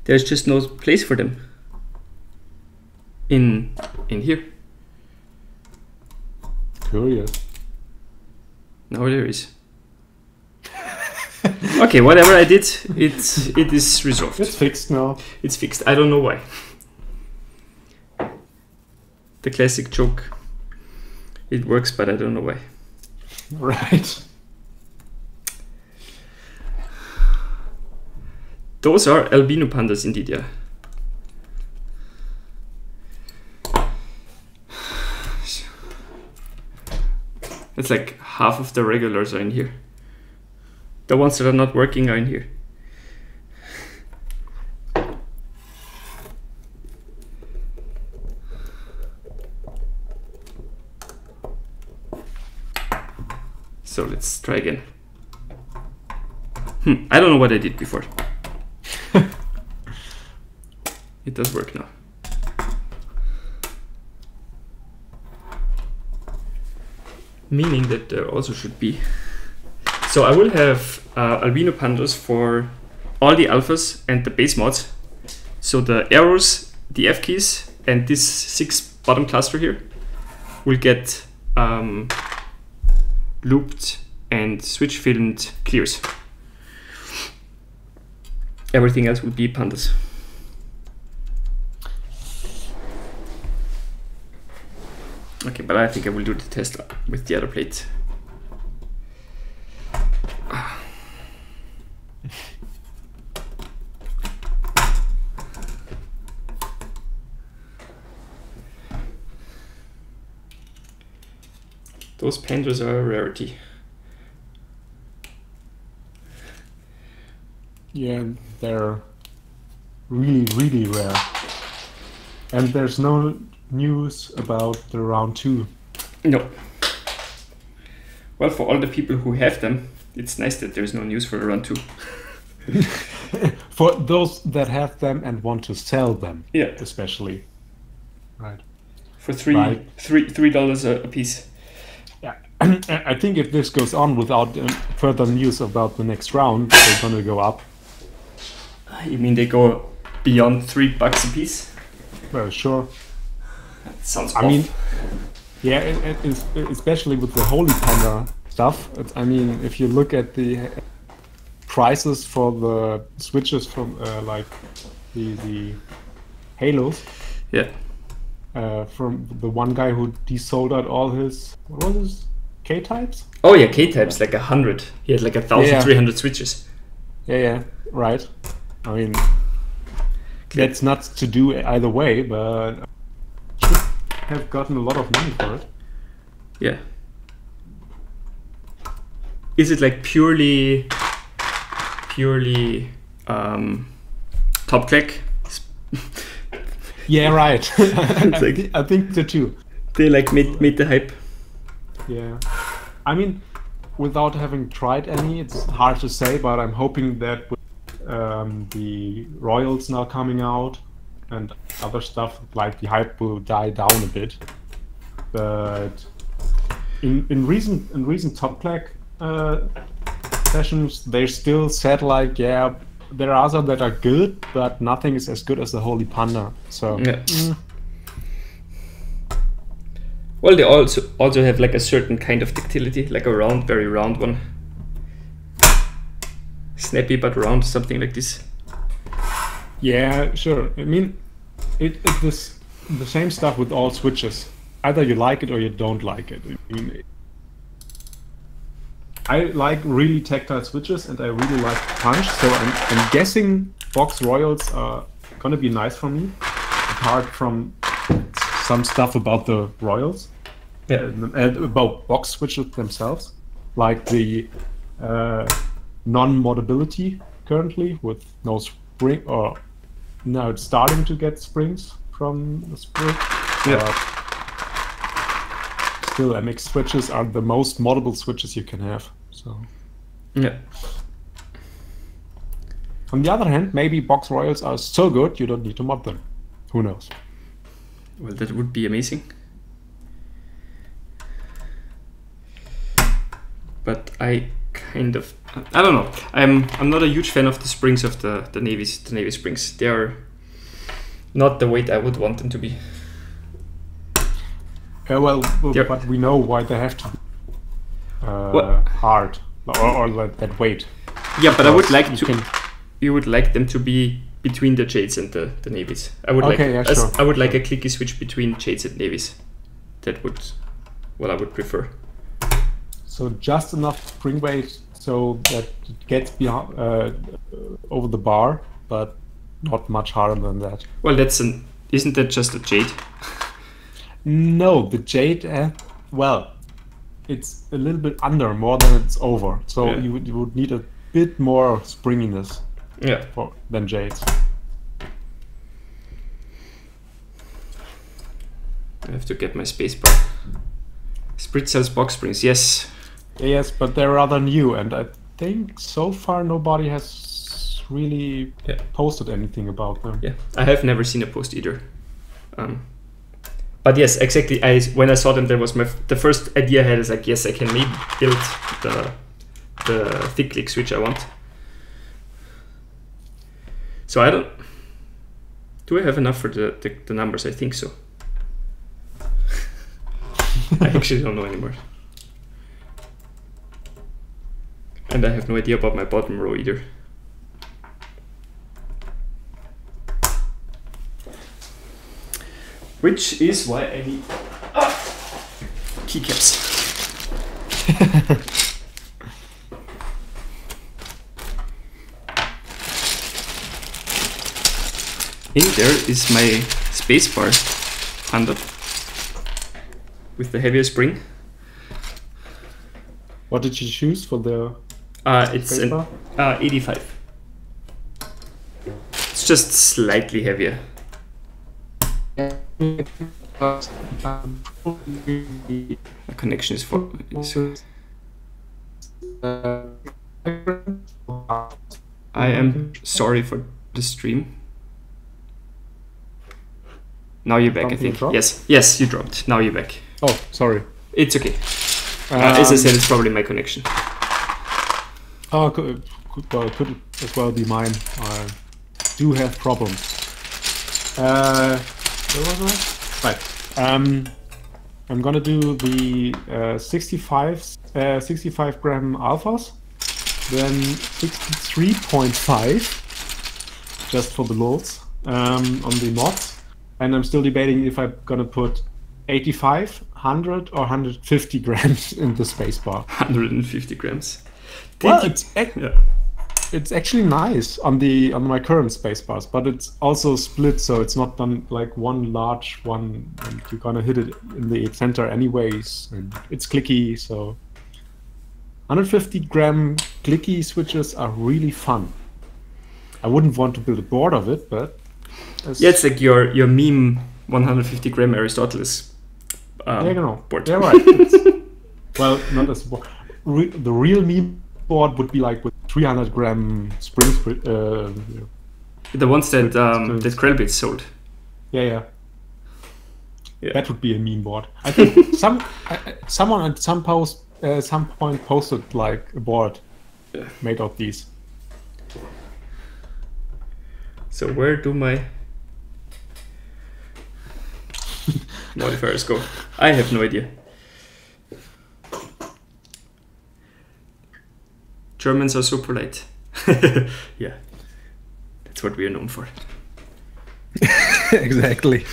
There's just no place for them in here. Curious. No, there is. Okay, whatever I did, it is resolved. It's fixed now. It's fixed. I don't know why. The classic joke. It works, but I don't know why. Right. Those are albino pandas indeed, yeah. It's like half of the regulars are in here. The ones that are not working are in here. So let's try again. I don't know what I did before. It does work now. Meaning that there also should be. So I will have albino pandas for all the alphas and the base mods. So the arrows, the F keys, and this 6 bottom cluster here will get looped and switch filmed clears. Everything else will be pandas. Okay, but I think I will do the test with the other plate. Those pandas are a rarity. Yeah, they're really, really rare. And there's no news about the round 2. No. Well, for all the people who have them, it's nice that there's no news for the round 2. For those that have them and want to sell them, yeah, especially. Right. For $3 a piece. Yeah, I think if this goes on without further news about the next round, they're gonna go up. You mean they go beyond $3 a piece? Well, sure. That sounds I mean, yeah, especially with the Holy Panda stuff. I mean, if you look at the prices for the switches from like the Halos, yeah, from the one guy who desold out all his, what was his, K-types? Oh yeah, K-types, like 100. He had like 1,300 switches. Yeah, right. I mean, that's not to do either way, but should have gotten a lot of money for it. Yeah. Is it like purely top click? Yeah, right. I think so too. They like made the hype. Yeah. I mean, without having tried any, it's hard to say, but I'm hoping that with the Royals now coming out and other stuff, like the hype will die down a bit. But in recent top click sessions, they still said like, yeah, there are others that are good, but nothing is as good as the Holy Panda. So yeah. Well, they also have like a certain kind of ductility, like a round, very round one. Snappy but round, something like this. Yeah, sure. I mean, it's the same stuff with all switches. Either you like it or you don't like it. I mean, I like really tactile switches and I really like punch, so I'm guessing box Royals are gonna be nice for me, apart from some stuff about the Royals, and about box switches themselves, like the non-modability currently with no spring, or now it's starting to get springs from the spring. Still, MX switches are the most moddable switches you can have. So, yeah. On the other hand, maybe box Royals are so good you don't need to mod them. Who knows? Well, that would be amazing. But I don't know. I'm not a huge fan of the springs of the Navy springs. They are not the weight I would want them to be. Well, but we know why they have to be hard. or like that weight. Yeah, but I would like to. You would like them to be between the jades and the navies. I would okay, like. Yeah, sure. I would like a clicky switch between jades and navies. That would what I would prefer. So just enough spring weight so that it gets beyond over the bar, but not much harder than that. Well, isn't that just a jade? No, the jade. Well, it's a little bit under more than it's over. So yeah. you would need a bit more springiness. Yeah. Than jades. I have to get my spacebar. Sprit cells box springs, yes. Yes, but they're rather new, and I think so far nobody has really posted anything about them. Yeah, I have never seen a post either. But yes, exactly. When I saw them, that was the first idea I had. Is like, yes, I can maybe build the thick click switch I want. So I don't. Do I have enough for the numbers? I think so. I actually don't know anymore. And I have no idea about my bottom row either. Which is why I need keycaps. In there is my spacebar 100 with the heavier spring. What did you choose for the it's an 85. It's just slightly heavier. The connection is for. I am sorry for the stream. Now you're back, I think. Yes, you dropped. Now you're back. Oh, sorry. It's okay. As I said, it's probably my connection. Oh, could as well be mine. I do have problems. Where was I? Right. I'm gonna do the 65 gram alphas, then 63.5 just for the loads on the mods. And I'm still debating if I'm gonna put 85, 100 or 150 grams in the spacebar. 150 grams. Well, it's actually nice on my current spacebars, but it's also split, so it's not done like one large one, and you're gonna hit it in the center anyways. And it's clicky, so 150 gram clicky switches are really fun. I wouldn't want to build a board of it, but yeah, it's like your meme 150 gram Aristoteles board. Yeah, right. Well, not as board. The real meme board would be like with 300 gram springs. The ones that Krellbits sold. Yeah. That would be a meme board. I think someone at some point posted like a board made of these. So where do my modifiers go? I have no idea. Germans are so polite. Yeah, that's what we are known for. Exactly.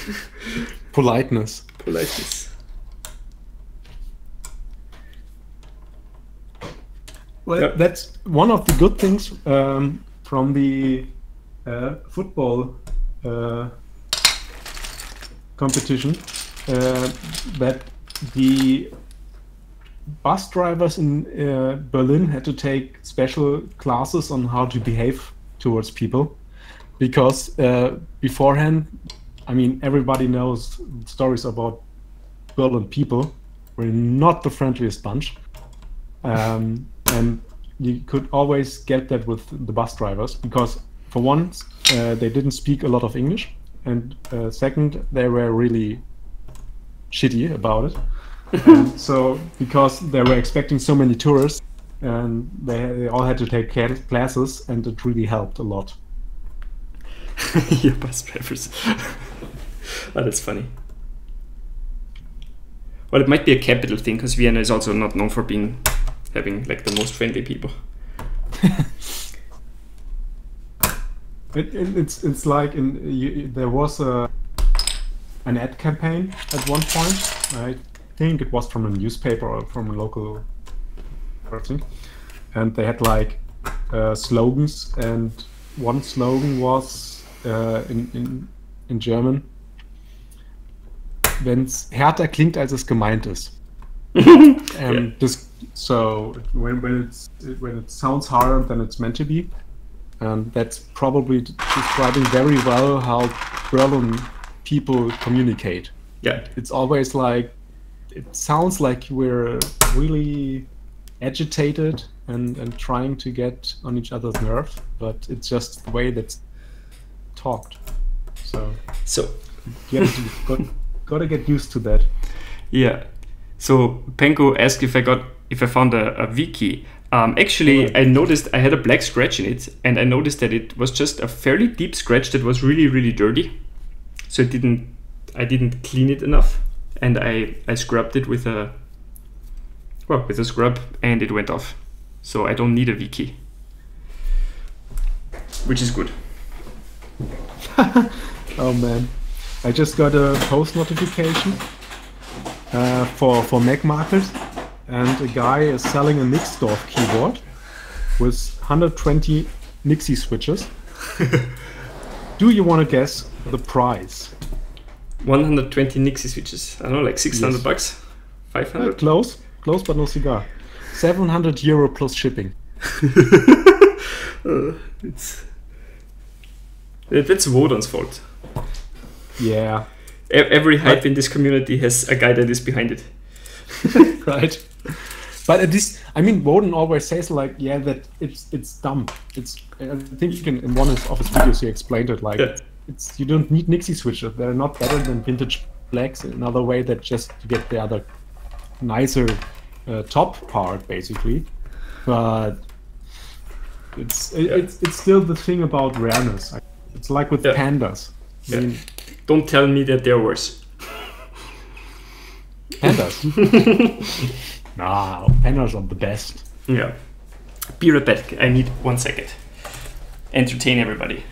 Politeness. Well, that's one of the good things from the football competition, that the bus drivers in Berlin had to take special classes on how to behave towards people, because beforehand, I mean, everybody knows stories about Berlin people. We're not the friendliest bunch, and you could always get that with the bus drivers, because for one, they didn't speak a lot of English, and second, they were really shitty about it. And so, because they were expecting so many tourists, and they all had to take classes, and it really helped a lot. Your bus drivers. Oh, that's funny. Well, it might be a capital thing, because Vienna is also not known for being having like the most friendly people. It's like there was an ad campaign at one point. I think it was from a newspaper or from a local person, and they had like slogans, and one slogan was in German: Wenn's härter klingt, als es gemeint ist. And so when it sounds harder than it's meant to be, and that's probably describing very well how Berlin people communicate. Yeah, it's always like, it sounds like we're really agitated and trying to get on each other's nerve, but it's just the way that's talked. So you gotta get used to that. Yeah. So Penko asked if I found a wiki. Actually, I noticed I had a black scratch in it, and I noticed that it was just a fairly deep scratch that was really, really dirty. So I didn't clean it enough, and I scrubbed it with a scrub, and it went off. So I don't need a wiki, which is good. Oh man, I just got a post notification for Mac Market, and a guy is selling a Nixdorf keyboard with 120 Nixie switches. Do you want to guess the price? 120 Nixie switches. I don't know, like 600 bucks, 500. Close but no cigar. 700 euro plus shipping. That's Wodan's fault. Yeah. Every hype in this community has a guy that is behind it. Right. But at least, I mean, Wodan always says like, yeah, that it's dumb. I think in one of his videos he explained it like, you don't need Nixie switches. They're not better than vintage blacks in another way, that just to get the other nicer top part basically. But it's still the thing about rareness. It's like with pandas. I mean, don't tell me that they're worse. Pandas? No, pandas are the best. Yeah. Be right back. I need 1 second. Entertain everybody.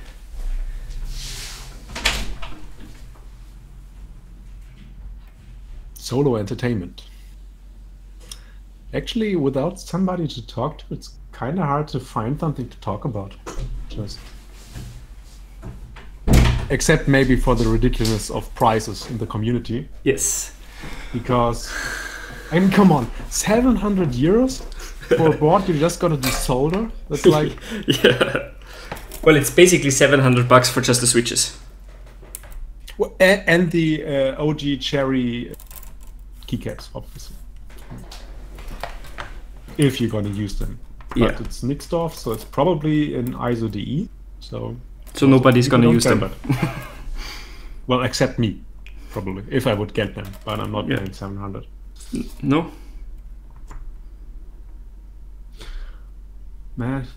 Solo entertainment. Actually, without somebody to talk to, it's kind of hard to find something to talk about. Except maybe for the ridiculousness of prices in the community. Yes. Because, I mean, come on, 700 euros for a board you just gotta do solder? That's like... Yeah. Well, it's basically 700 bucks for just the switches. Well, and the OG Cherry keycaps, obviously. If you're gonna use them. But it's Nixdorf, so it's probably an ISO DE, so nobody's gonna use them. Well, except me, probably, if I would get them, but I'm not paying 700. No. Man,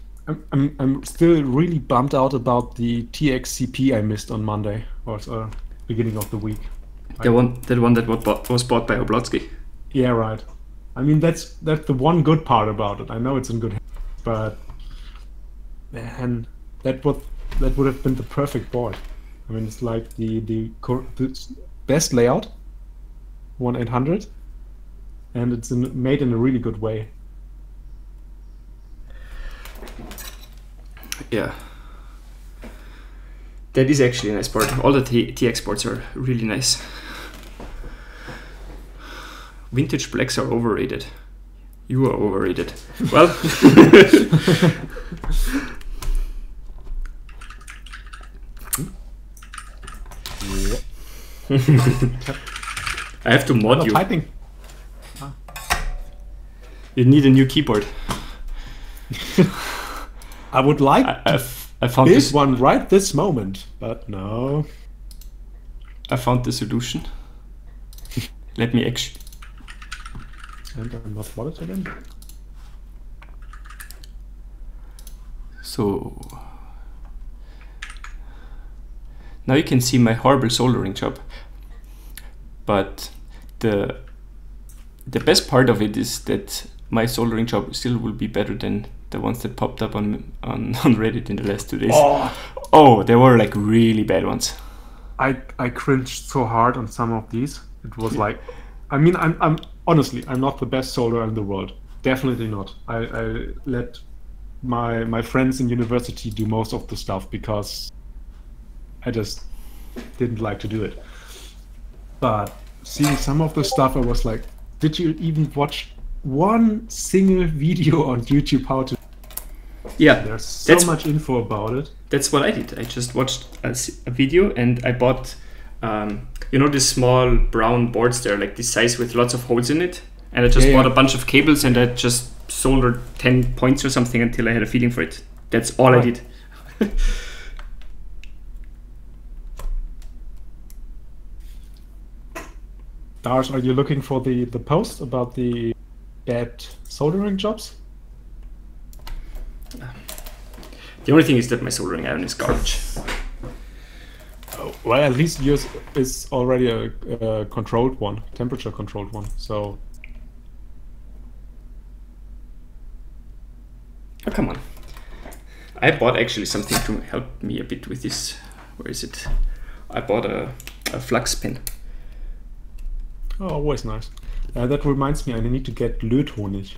I'm still really bummed out about the TXCP I missed on Monday, or beginning of the week. The one that was bought by Oblotsky. Yeah, right. I mean, that's the one good part about it. I know it's in good hands, but man, that would have been the perfect board. I mean, it's like the best layout, 1/800, and it's made in a really good way. Yeah, that is actually a nice board. All the TX boards are really nice. Vintage blacks are overrated. You are overrated. Well, I have to mod you. Typing. You need a new keyboard. I would like I found this one right this moment, but no. I found the solution. Let me actually. And I'm not modded again. So now you can see my horrible soldering job, but the best part of it is that my soldering job still will be better than the ones that popped up on Reddit in the last 2 days. Oh, they were like really bad ones. I cringed so hard on some of these. It was like, I mean, I'm honestly, I'm not the best solderer in the world. Definitely not. I let my friends in university do most of the stuff because I just didn't like to do it. But seeing some of the stuff, I was like, did you even watch one single video on YouTube how to? Yeah, there's so much info about it. That's what I did. I just watched a video and I bought, you know, these small brown boards there, like this size with lots of holes in it. And I just bought a bunch of cables and I just soldered 10 points or something until I had a feeling for it. That's all I did. Dars, are you looking for the post about the bad soldering jobs? The only thing is that my soldering iron is garbage. Oh, well, at least yours is already a controlled one, temperature controlled one. So. Oh, come on. I bought actually something to help me a bit with this. Where is it? I bought a flux pen. Oh, always nice. That reminds me, I need to get Löthonig.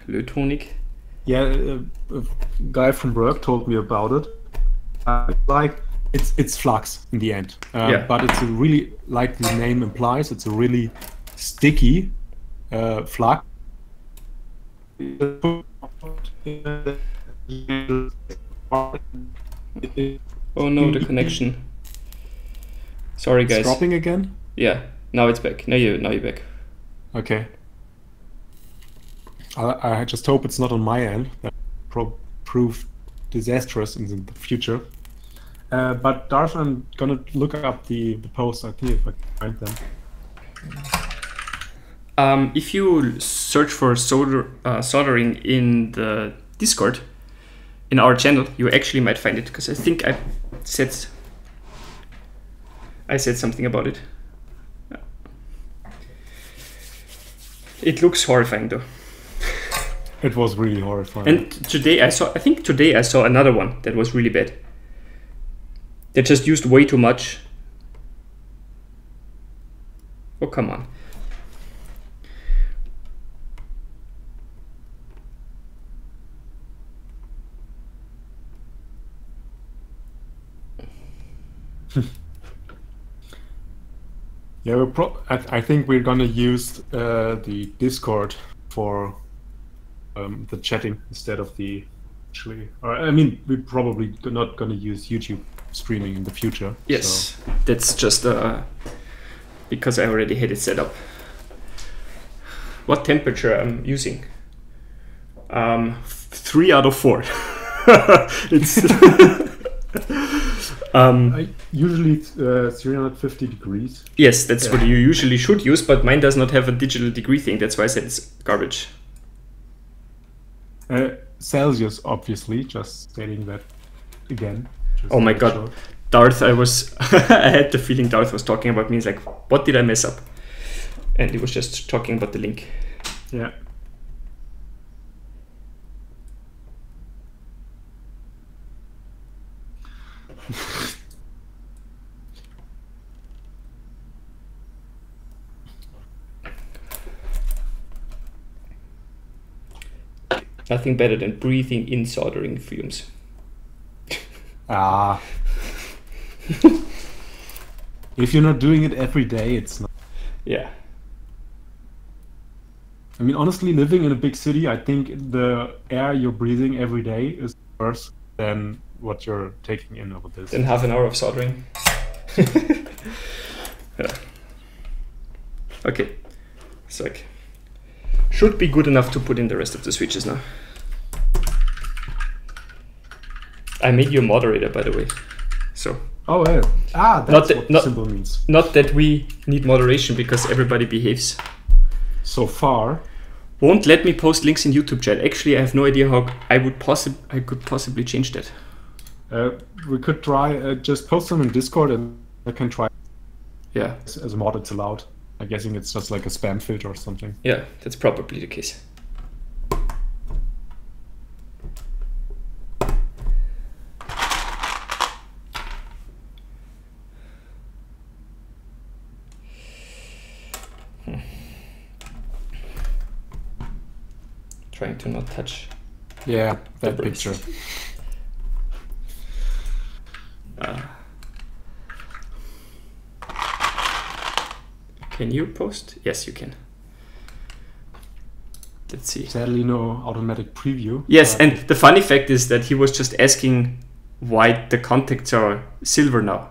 Löthonig? Yeah, a guy from work told me about it. Like, it's flux in the end. But it's a really, like the name implies, it's a really sticky flux. Oh no, the connection. Sorry guys. It's dropping again? Yeah, now it's back. Now you're back. Okay. I just hope it's not on my end. That prove disastrous in the future. But Darth, I'm gonna look up the post. I think if I can find them. If you search for soldering in the Discord, in our channel, you actually might find it, because I think I said something about it. It looks horrifying though. It was really horrifying. And today I saw another one that was really bad. They just used way too much. Oh, come on. Yeah, I think we're gonna use the Discord for the chatting instead of the I mean, we're probably not gonna use YouTube streaming in the future. Yes, so. That's just because I already had it set up. What temperature I'm using? 3 out of 4. It's usually 350 degrees. Yes, that's what you usually should use, but mine does not have a digital degree thing. That's why I said it's garbage. Celsius, obviously, just stating that again. Oh my god, sure. Darth, I had the feeling Darth was talking about me. He's like, what did I mess up? And he was just talking about the link. Yeah. Nothing better than breathing in soldering fumes. If you're not doing it every day, it's not. Yeah. I mean, honestly, living in a big city, I think the air you're breathing every day is worse than what you're taking in over this. Then half an hour of soldering. Yeah. Okay. It's like, should be good enough to put in the rest of the switches now. I made you a moderator, by the way. So. Oh, yeah. That's what symbol means. Not that we need moderation because everybody behaves. So far. Won't let me post links in YouTube chat. Actually, I have no idea how I could possibly change that. We could try just post them in Discord, and I can try. Yeah. As a mod, it's allowed. I'm guessing it's just like a spam filter or something. Yeah, that's probably the case. Trying to not touch. Yeah, that picture. Can you post? Yes, you can. Let's see. Sadly, no automatic preview. Yes, and the funny fact is that he was just asking why the contacts are silver now.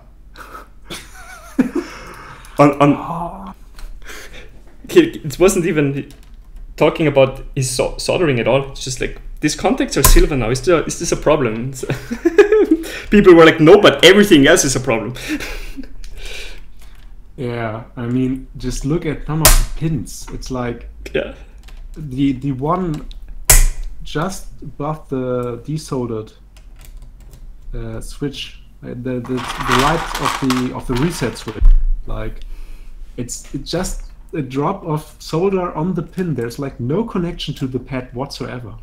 It wasn't even talking about his soldering at all. It's just like, these contacts are silver now. Is this a problem? People were like, no, but everything else is a problem. Yeah, I mean, just look at some of the pins. It's like the one just above the desoldered switch, the light of the reset switch. Like, it's just a drop of solder on the pin. There's like no connection to the pad whatsoever.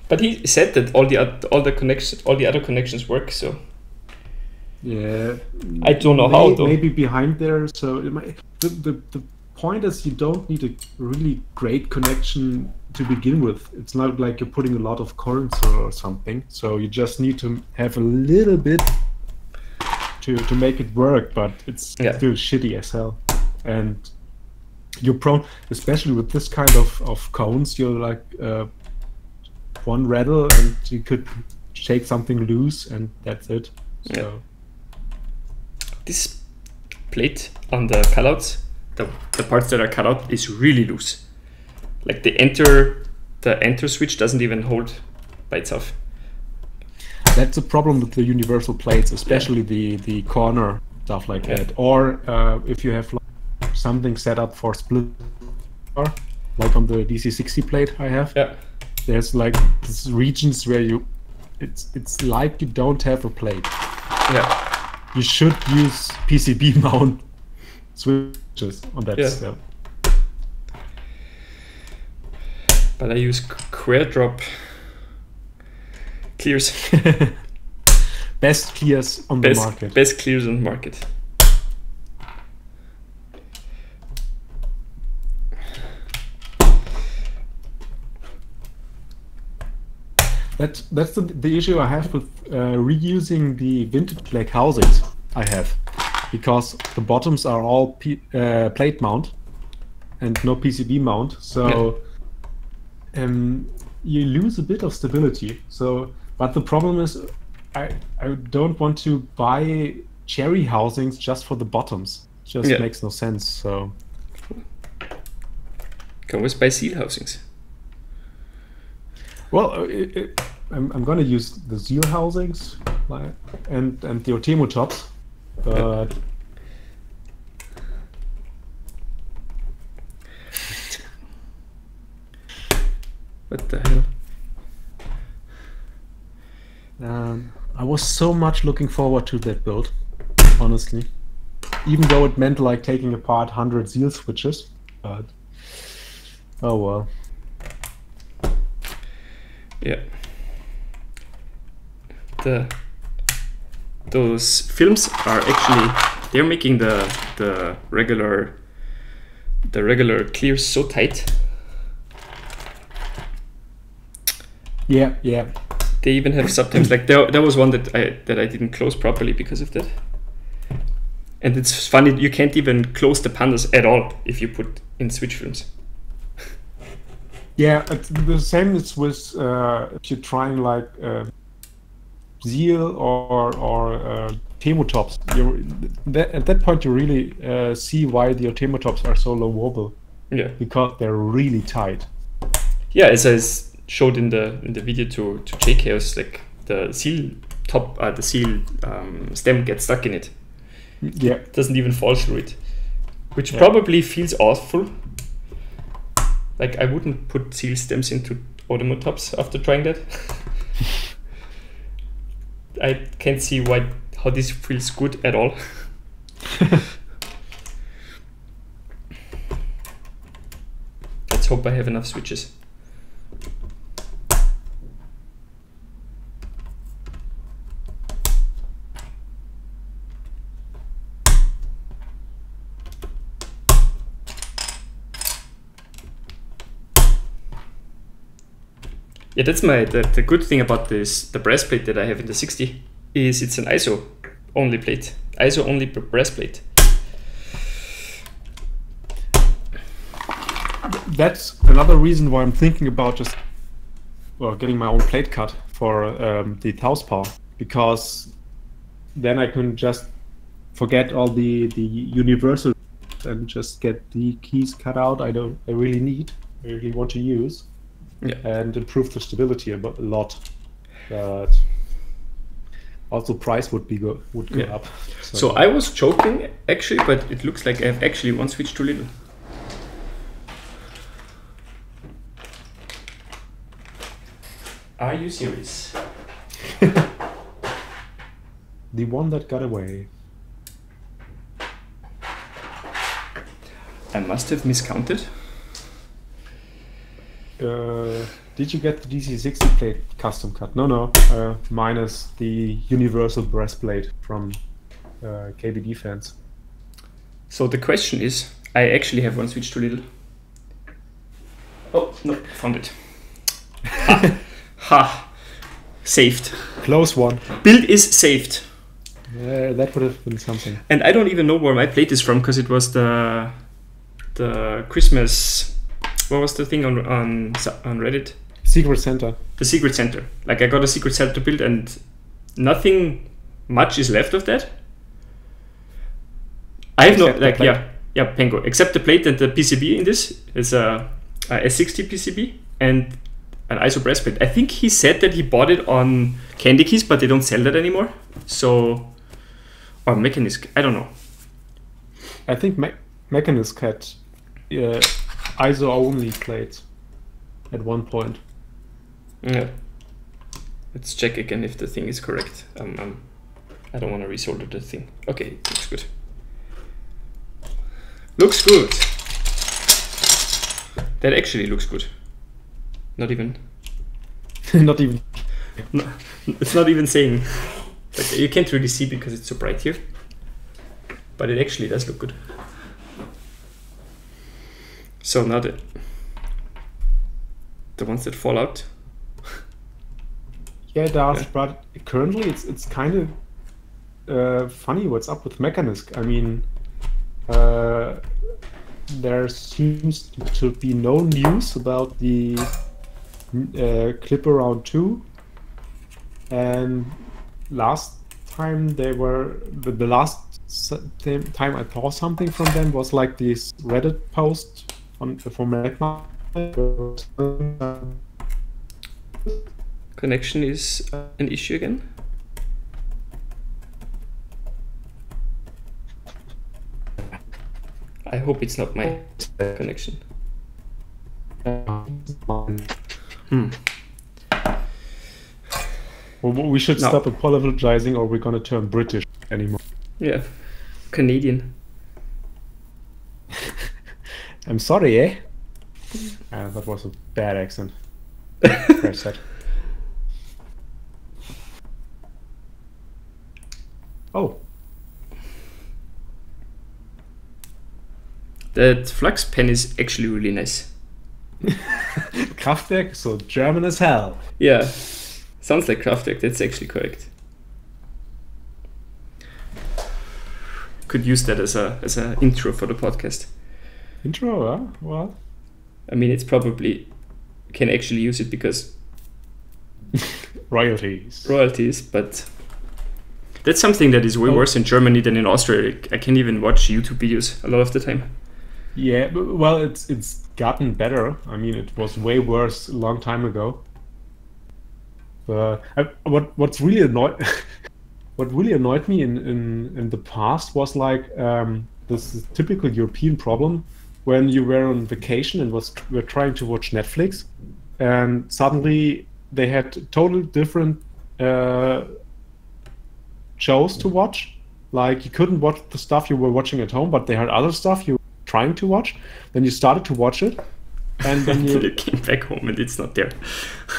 But he said that all the other connections work. So yeah, I don't know how though. Maybe behind there. So the point is, you don't need a really great connection to begin with. It's not like you're putting a lot of currents or something. So you just need to have a little bit to make it work. But it's still shitty as hell. And you're prone, especially with this kind of cones, you're like one rattle and you could shake something loose and that's it. So this plate on the cutouts, the parts that are cut out, is really loose. Like the enter switch doesn't even hold by itself. That's a problem with the universal plates, especially the corner stuff like that. Or if you have something set up for split, like on the DC60 plate I have. Yeah. There's like these regions where it's like you don't have a plate. Yeah. You should use PCB mount switches on that step. But I use square drop clears. Best clears on the market. Best clears on the market. That's the issue I have with reusing the vintage black housings I have, because the bottoms are all plate mount and no PCB mount, so you lose a bit of stability. So, but the problem is, I don't want to buy cherry housings just for the bottoms. It just makes no sense. So, can always buy seal housings. Well, I'm gonna use the Zeal housings and the Otemo tops, but what the hell? I was so much looking forward to that build, honestly. Even though it meant like taking apart 100 Zeal switches, but oh well. Yeah. Those films are actually, they're making the regular clears so tight. Yeah. They even have sometimes like there was one that I didn't close properly because of that. And it's funny, you can't even close the pandas at all if you put in switch films. Yeah, the same is with if you're trying like Zeal or Otemo tops. At that point, you really see why the Otemo tops are so low wobble. Yeah, because they're really tight. Yeah, as I showed in the video to JKaos, like the Zeal top, the Zeal stem gets stuck in it. Yeah, it doesn't even fall through it, which probably feels awful. Like, I wouldn't put Zeal stems into Otemo tops after trying that. I can't see how this feels good at all. hope I have enough switches. Yeah, that's the good thing about the breastplate that I have in the 60 is it's an ISO only plate, ISO only breastplate. That's another reason why I'm thinking about just getting my own plate cut for the Taos power, because then I can just forget all the universal and just get the keys cut out I really want to use. Yeah. And improve the stability a lot. But also price would go up. So I was joking actually, but it looks like I have actually one switch too little. Are you serious? The one that got away. I must have miscounted. Did you get the DC60 plate custom cut? No, minus the universal breastplate from KBD fans. So the question is, I actually have one switch too little. Oh, no, found it. Ha! Saved. Close one. Build is saved. That would have been something. And I don't even know where my plate is from, because it was the Christmas... What was the thing on Reddit? Secret Santa. The Secret Center. Like I got a Secret Santa build and nothing much is left of that. I have no, like, yeah, Pengo. Except the plate and the PCB in this is a S60 PCB and an ISO breastplate. I think he said that he bought it on Candy Keys, but they don't sell that anymore. So, or Mechanisk, I don't know. I think Mechanisk had ISO only plates at one point. Yeah. Let's check again if the thing is correct. I don't want to resolder the thing. Okay, it looks good. Looks good. That actually looks good. Not even. Not even. No, it's not even saying. Like, you can't really see because it's so bright here. But it actually does look good. So now the ones that fall out. Yeah, it does, but currently it's kind of funny what's up with Mechanisk. I mean, there seems to be no news about the clip around 2, and last time they were the last time I saw something from them was like this Reddit post for Magma. Connection is an issue again. I hope it's not my connection. Well, we should stop apologizing, or we're gonna turn British anymore. Yeah, Canadian. I'm sorry, eh? That was a bad accent. Press that. Oh. That flux pen is actually really nice. Kraftwerk, so German as hell. Yeah, sounds like Kraftwerk, that's actually correct. Could use that as a intro for the podcast. Intro, huh? Well, I mean, it's probably can actually use it because royalties, but that's something that is way worse in Germany than in Austria. I can't even watch YouTube videos a lot of the time. Yeah, well, it's gotten better. I mean, it was way worse a long time ago. What's really annoyed what really annoyed me in the past was like this typical European problem when you were on vacation and were trying to watch Netflix, and suddenly they had totally different shows to watch. Like, you couldn't watch the stuff you were watching at home, but they had other stuff you were trying to watch. Then you started to watch it, and then you came back home and it's not there.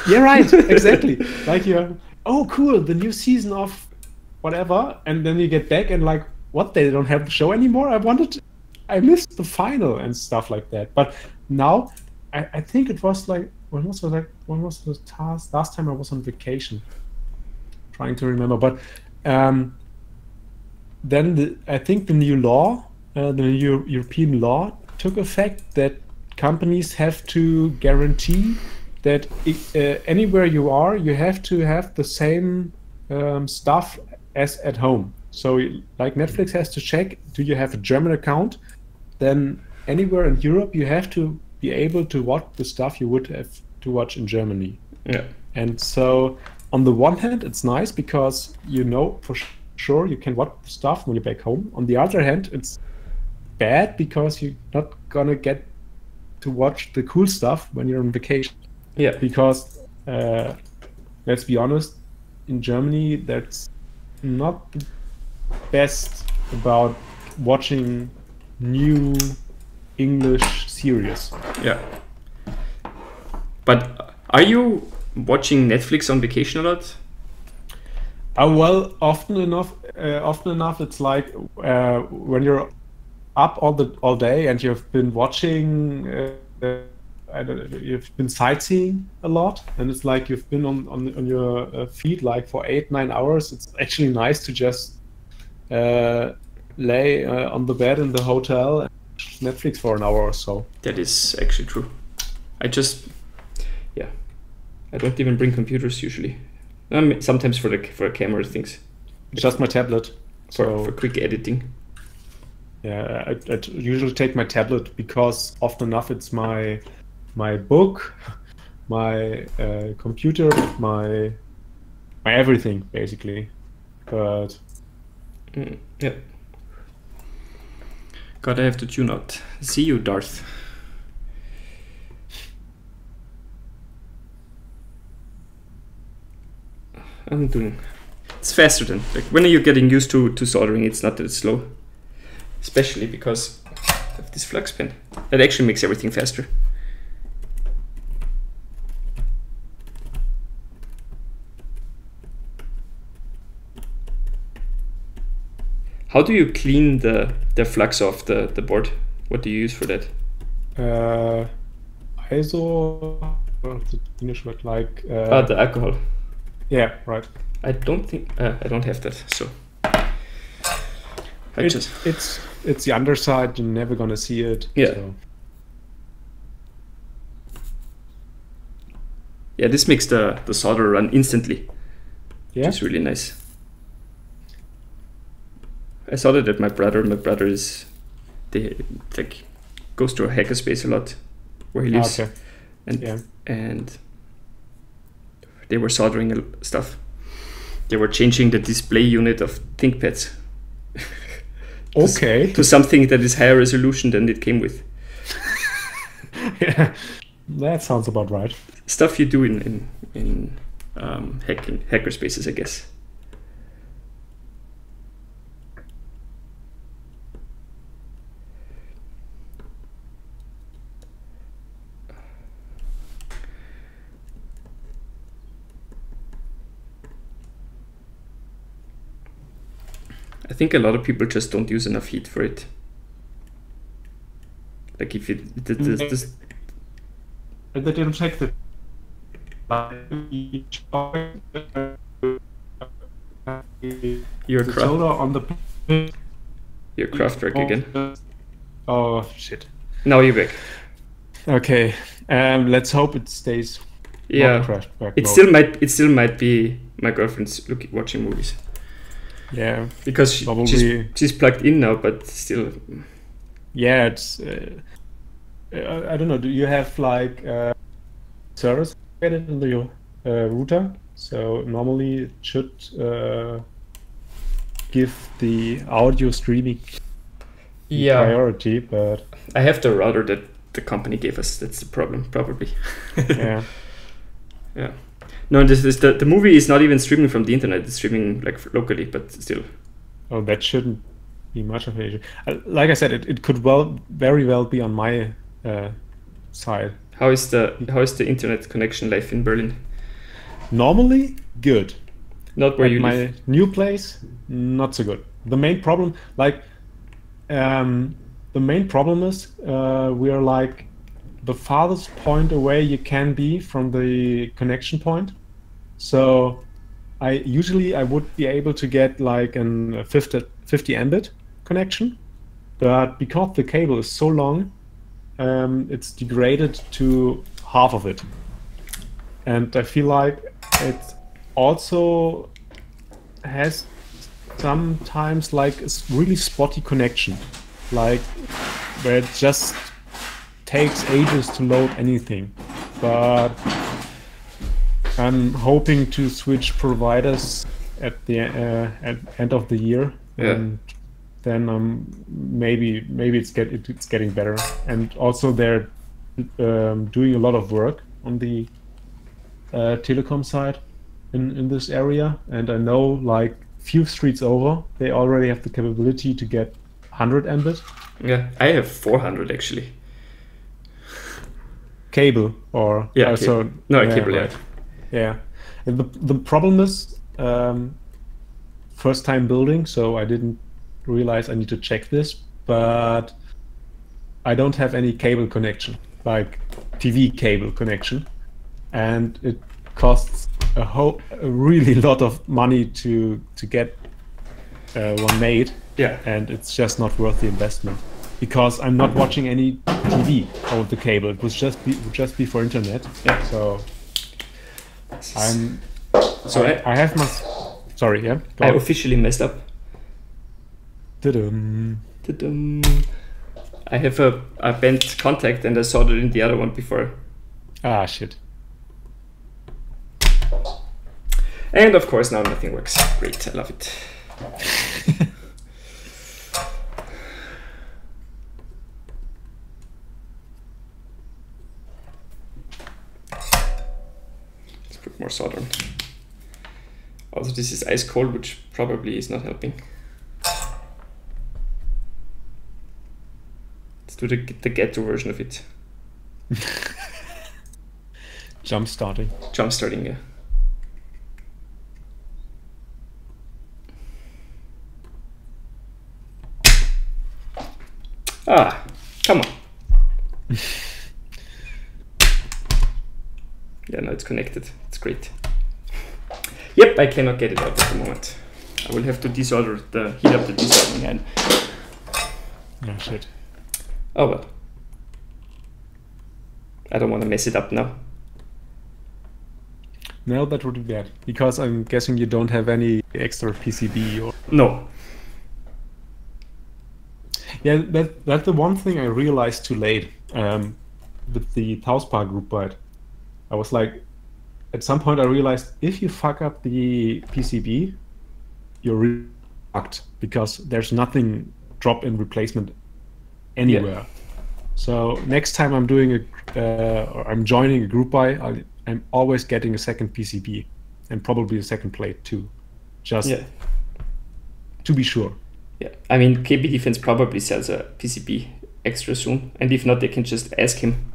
Yeah, right, exactly. Like you're, oh cool, the new season of whatever, and then you get back and like, what, they don't have the show anymore? I missed the final and stuff like that. But now, I think it was like, when was the task? Last time I was on vacation, trying to remember. But then I think the new law, the new European law took effect that companies have to guarantee that anywhere you are, you have to have the same stuff as at home. So like Netflix has to check, do you have a German account? Then anywhere in Europe, you have to be able to watch the stuff you would have to watch in Germany. Yeah. And so on the one hand, it's nice because you know for sure you can watch stuff when you're back home. On the other hand, it's bad because you're not gonna get to watch the cool stuff when you're on vacation. Yeah. Because let's be honest, in Germany, that's not the best about watching new English series. Yeah. But are you watching Netflix on vacation a lot? Well, often enough, it's like when you're up all day and you've been watching, you've been sightseeing a lot, and it's like you've been on your feet like for 8-9 hours. It's actually nice to just lay on the bed in the hotel and watch Netflix for an hour or so. That is actually true. I don't even bring computers usually. Sometimes for camera things. Just my tablet. For quick editing. Yeah, I usually take my tablet because often enough it's my book, my computer, my everything basically. But yeah. God, I have to tune out. See you, Darth. It's faster than, like, when you're getting used to soldering, it's not that slow. Especially because of this flux pen. That actually makes everything faster. How do you clean the flux off the board? What do you use for that? ISO, the English word like... the alcohol. Yeah, right. I don't think... I don't have that, so... It's the underside, you're never gonna see it. Yeah. So. Yeah, this makes the solder run instantly. Yeah. Which is really nice. I saw that at my brother. My brother goes to a hackerspace a lot where he lives. Okay. And they were soldering stuff. They were changing the display unit of ThinkPads. Okay. To something that is higher resolution than it came with. Yeah, that sounds about right. Stuff you do in hackerspaces, I guess. I think a lot of people just don't use enough heat for it. Like if it... They didn't check the... You're on the... You're Kraftwerk again. Oh, shit. Now you're back. Okay, let's hope it stays. Yeah, it still might be my girlfriend's watching movies. Yeah, because she's plugged in now, but still. Yeah, it's. I don't know. Do you have like servers in the router? So normally it should give the audio streaming priority, but I have the router that the company gave us. That's the problem, probably. Yeah. Yeah. No, the movie is not even streaming from the internet. It's streaming like locally, but still. Oh, that shouldn't be much of an issue. Like I said, it could very well be on my side. How is the internet connection life in Berlin? Normally, good. Not where At you my live. new place, not so good. The main problem, is we are like the farthest point away you can be from the connection point. So I would be able to get like a 50 Mbit connection, but because the cable is so long, it's degraded to half of it. And I feel like it also has sometimes like a really spotty connection, like where it just takes ages to load anything. But I'm hoping to switch providers at the end of the year, Yeah. and then maybe it's getting better. And also they're doing a lot of work on the telecom side in this area, and I know like few streets over they already have the capability to get 100 Mbit Yeah, I have 400 actually. cable or Yeah, so cable. No, yeah, cable, right. yeah. Yeah, and the problem is first time building, so I didn't realize I need to check this, but I don't have any cable connection, like TV cable connection, and it costs a really lot of money to get one made. Yeah. And it's just not worth the investment because I'm not watching any TV over the cable. It would just be for internet. Yeah. So I have my sorry, yeah. Go I on. officially messed up. Ta-dum. Ta-dum. I have a bent contact and I soldered in the other one before. Ah, shit. And of course now nothing works. Great, I love it. Let's put more solder on. Also this is ice cold, which probably is not helping. Let's do the ghetto version of it. Jump starting. Jump starting, yeah. Ah, come on. Yeah, now it's connected. It's great. Yep, I cannot get it out at the moment. I will have to desolder heat up the desoldering again. Oh, shit. Oh well. I don't want to mess it up now. No, that would be bad because I'm guessing you don't have any extra PCB or. No. Yeah, that's the one thing I realized too late with the Tauspa group byte. I was like, at some point I realized if you fuck up the PCB, you're really fucked because there's nothing drop-in replacement anywhere. Yeah. So next time I'm doing or I'm joining a group buy, I'm always getting a second PCB and probably a second plate too, just to be sure. Yeah, I mean, KB Defense probably sells a PCB extra soon, and if not, they can just ask him.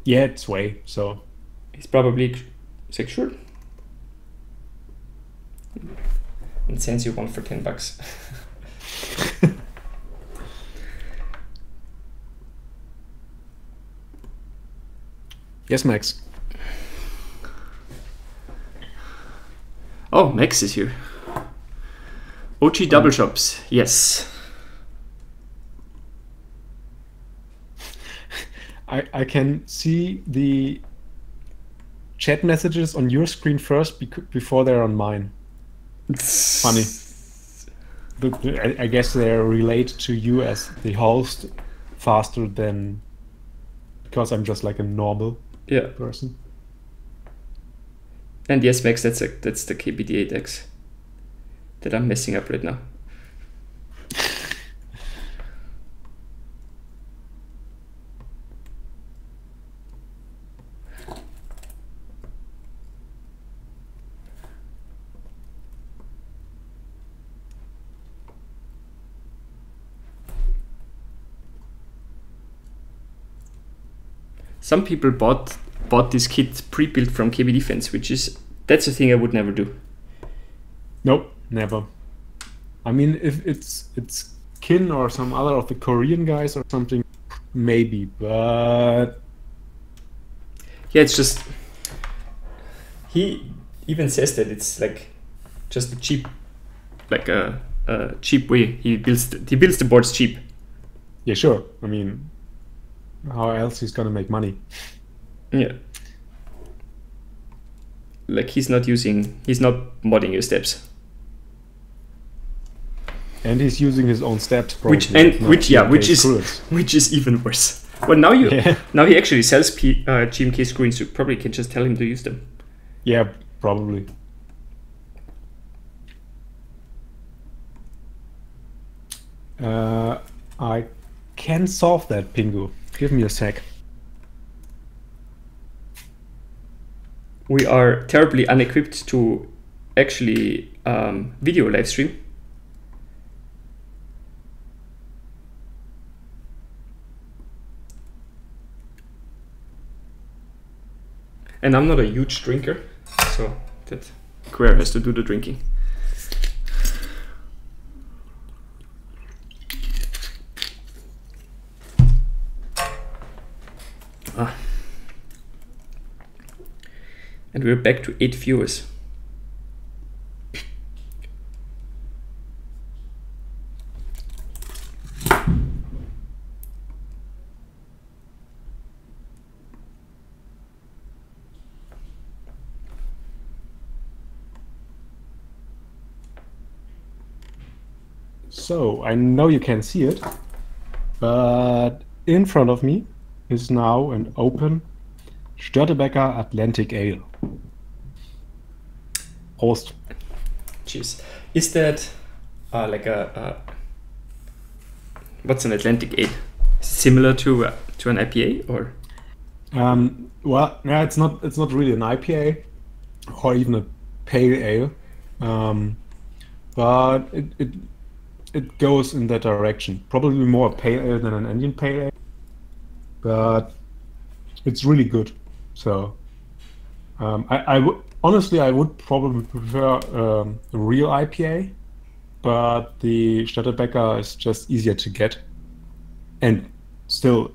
Yeah, it's way, so. He's probably sure. And sends you one for $10. Yes, Max. Oh, Max is here. OG double shops, yes. I can see the chat messages on your screen first before they're on mine. It's funny. I guess they're related to you as the host faster than because I'm just like a normal person. And yes, Max, that's the KBD8X that I'm messing up right now. some people bought this kit pre-built from KBD8X, that's a thing I would never do. Nope, never. I mean, if it's Kin or some other of the Korean guys or something, maybe, but yeah, it's just, he even says that it's like just a cheap, like a cheap way. He builds the boards cheap. Yeah, sure. I mean, how else he's gonna make money? Yeah. Like he's not modding your steps. And he's using his own steps, probably, which is even worse. Well, now he actually sells GMK screens, so you probably can just tell him to use them. Yeah, probably. I can solve that, Pingu. Give me a sec. We are terribly unequipped to actually video live stream. And I'm not a huge drinker, so that Quer has to do the drinking. And we're back to 8 viewers. So, I know you can see it, but in front of me is now an open Störtebeker Atlantic Ale. Prost. Cheers. Is that like what's an Atlantic Ale? Is it similar to an IPA or? Well, yeah, it's not really an IPA or even a pale ale, but it goes in that direction. Probably more a pale ale than an Indian pale ale, but it's really good. So honestly, I would probably prefer a real IPA, but the Störtebeker is just easier to get. And still,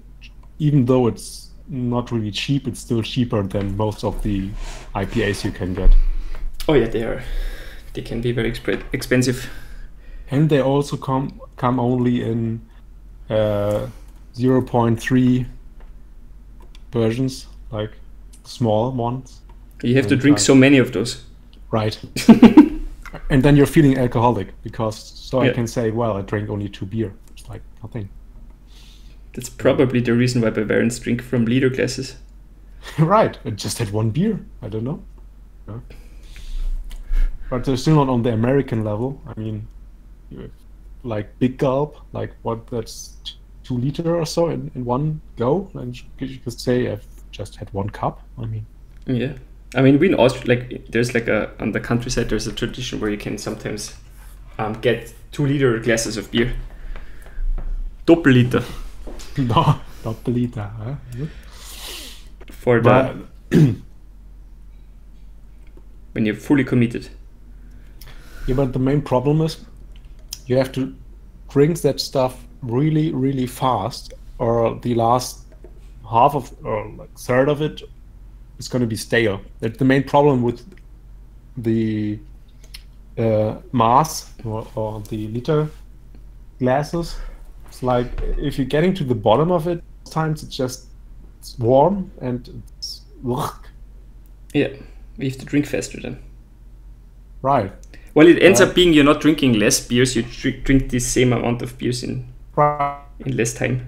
even though it's not really cheap, it's still cheaper than most of the IPAs you can get. Oh yeah, they can be very expensive. And they also come only in 0.3 versions, like small ones. You have to drink so many of those. Right. And then you're feeling alcoholic because I can say, well, I drank only 2 beer. It's like nothing. That's probably the reason why Bavarians drink from liter glasses. Right. I just had 1 beer. I don't know. Yeah. But they're still not on the American level. I mean, like big gulp, like that's 2 liter or so in one go. And you could say I've just had 1 cup. I mean, yeah. I mean, we in Austria, like there's like on the countryside, there's a tradition where you can sometimes get 2 liter glasses of beer. Doppelliter. No, Doppelliter. Huh? For the when you're fully committed. Yeah, but the main problem is you have to drink that stuff really, really fast, or the last half of or like third of it is going to be stale. That's the main problem with the mass or the liter glasses. It's like if you're getting to the bottom of it, sometimes it's warm and it's yeah, we have to drink faster then. Right. Well, it ends up being you're not drinking less beers, you drink the same amount of beers in less time.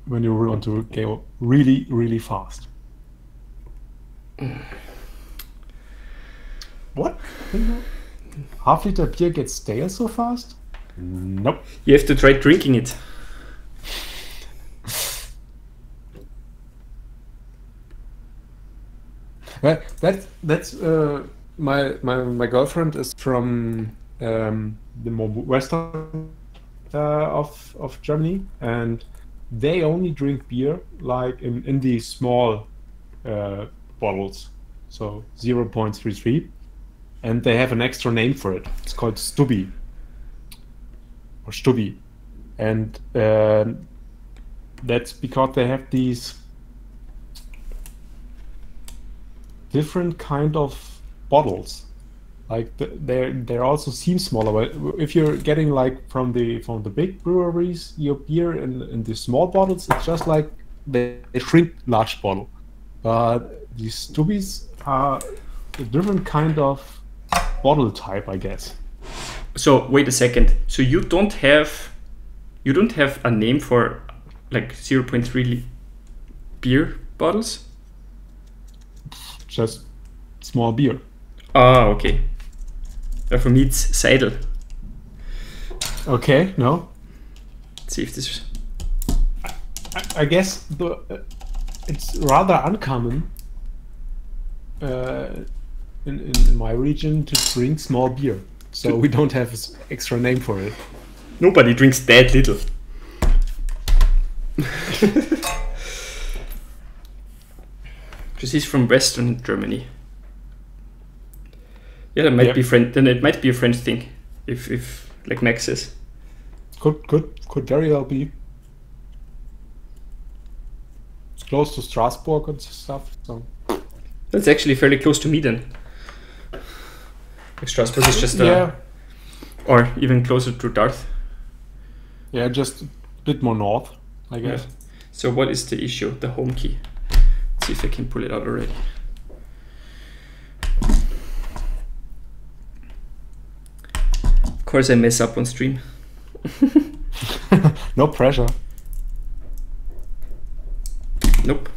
When you want to go really, really fast. What? Half liter beer gets stale so fast? Nope. You have to try drinking it. That's my girlfriend is from the more western of Germany, and they only drink beer like in these small bottles, so 0.33, and they have an extra name for it. It's called Stubby or Stubby, and that's because they have these different kind of bottles. Like they also seem smaller, but if you're getting like from the big breweries your beer in the small bottles, it's just like they shrink large bottle. But these Stubbies are a different kind of bottle type, I guess. So wait a second. So you don't have a name for like 0.3 beer bottles? Just small beer. Ah, okay. For me, it's Seidel. Okay, no. Let's see if this. I guess it's rather uncommon in my region to drink small beer, so we don't have an extra name for it. Nobody drinks that little. Because he's from Western Germany. Yeah, that might be French. Then it might be a French thing, if like Max says. Could very well be. It's close to Strasbourg and stuff, so. That's actually fairly close to me then. Like Strasbourg is just or even closer to Darth. Yeah, just a bit more north, I guess. Yeah. So what is the issue? The home key. Let's see if I can pull it out already. Of course I mess up on stream. No pressure. Nope.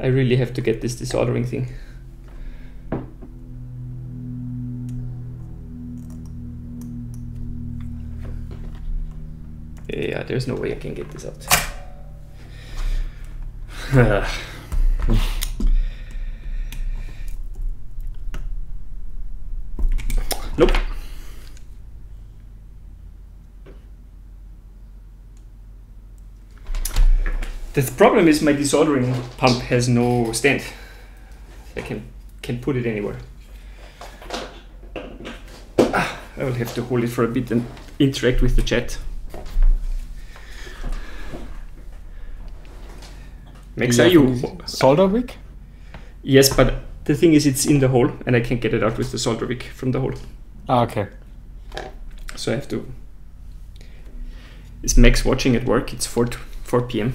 I really have to get this desoldering thing. Yeah, there's no way I can get this out. Nope. The problem is my desoldering pump has no stand. I can put it anywhere. I will have to hold it for a bit and interact with the chat. Max, are you solder wick? Yes, but the thing is it's in the hole and I can't get it out with the solder wick from the hole. Ah, okay. So I have to... Is Max watching at work? It's 4 p.m.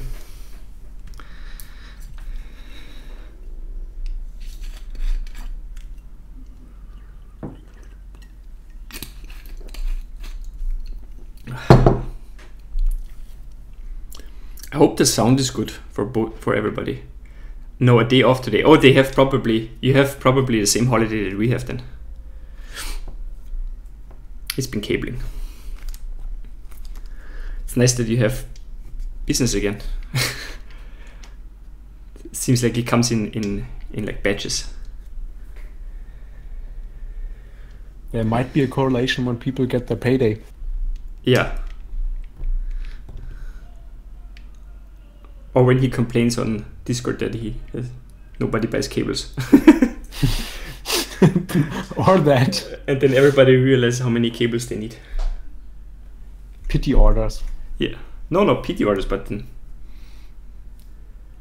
I hope the sound is good for everybody. No, a day off today. Oh, you have probably the same holiday that we have then. It's been cabling. It's nice that you have business again. It seems like it comes in like batches. There might be a correlation when people get their payday. Yeah. Or when he complains on Discord that nobody buys cables. Or that. And then everybody realizes how many cables they need. Pity orders. Yeah. No, pity orders, but then...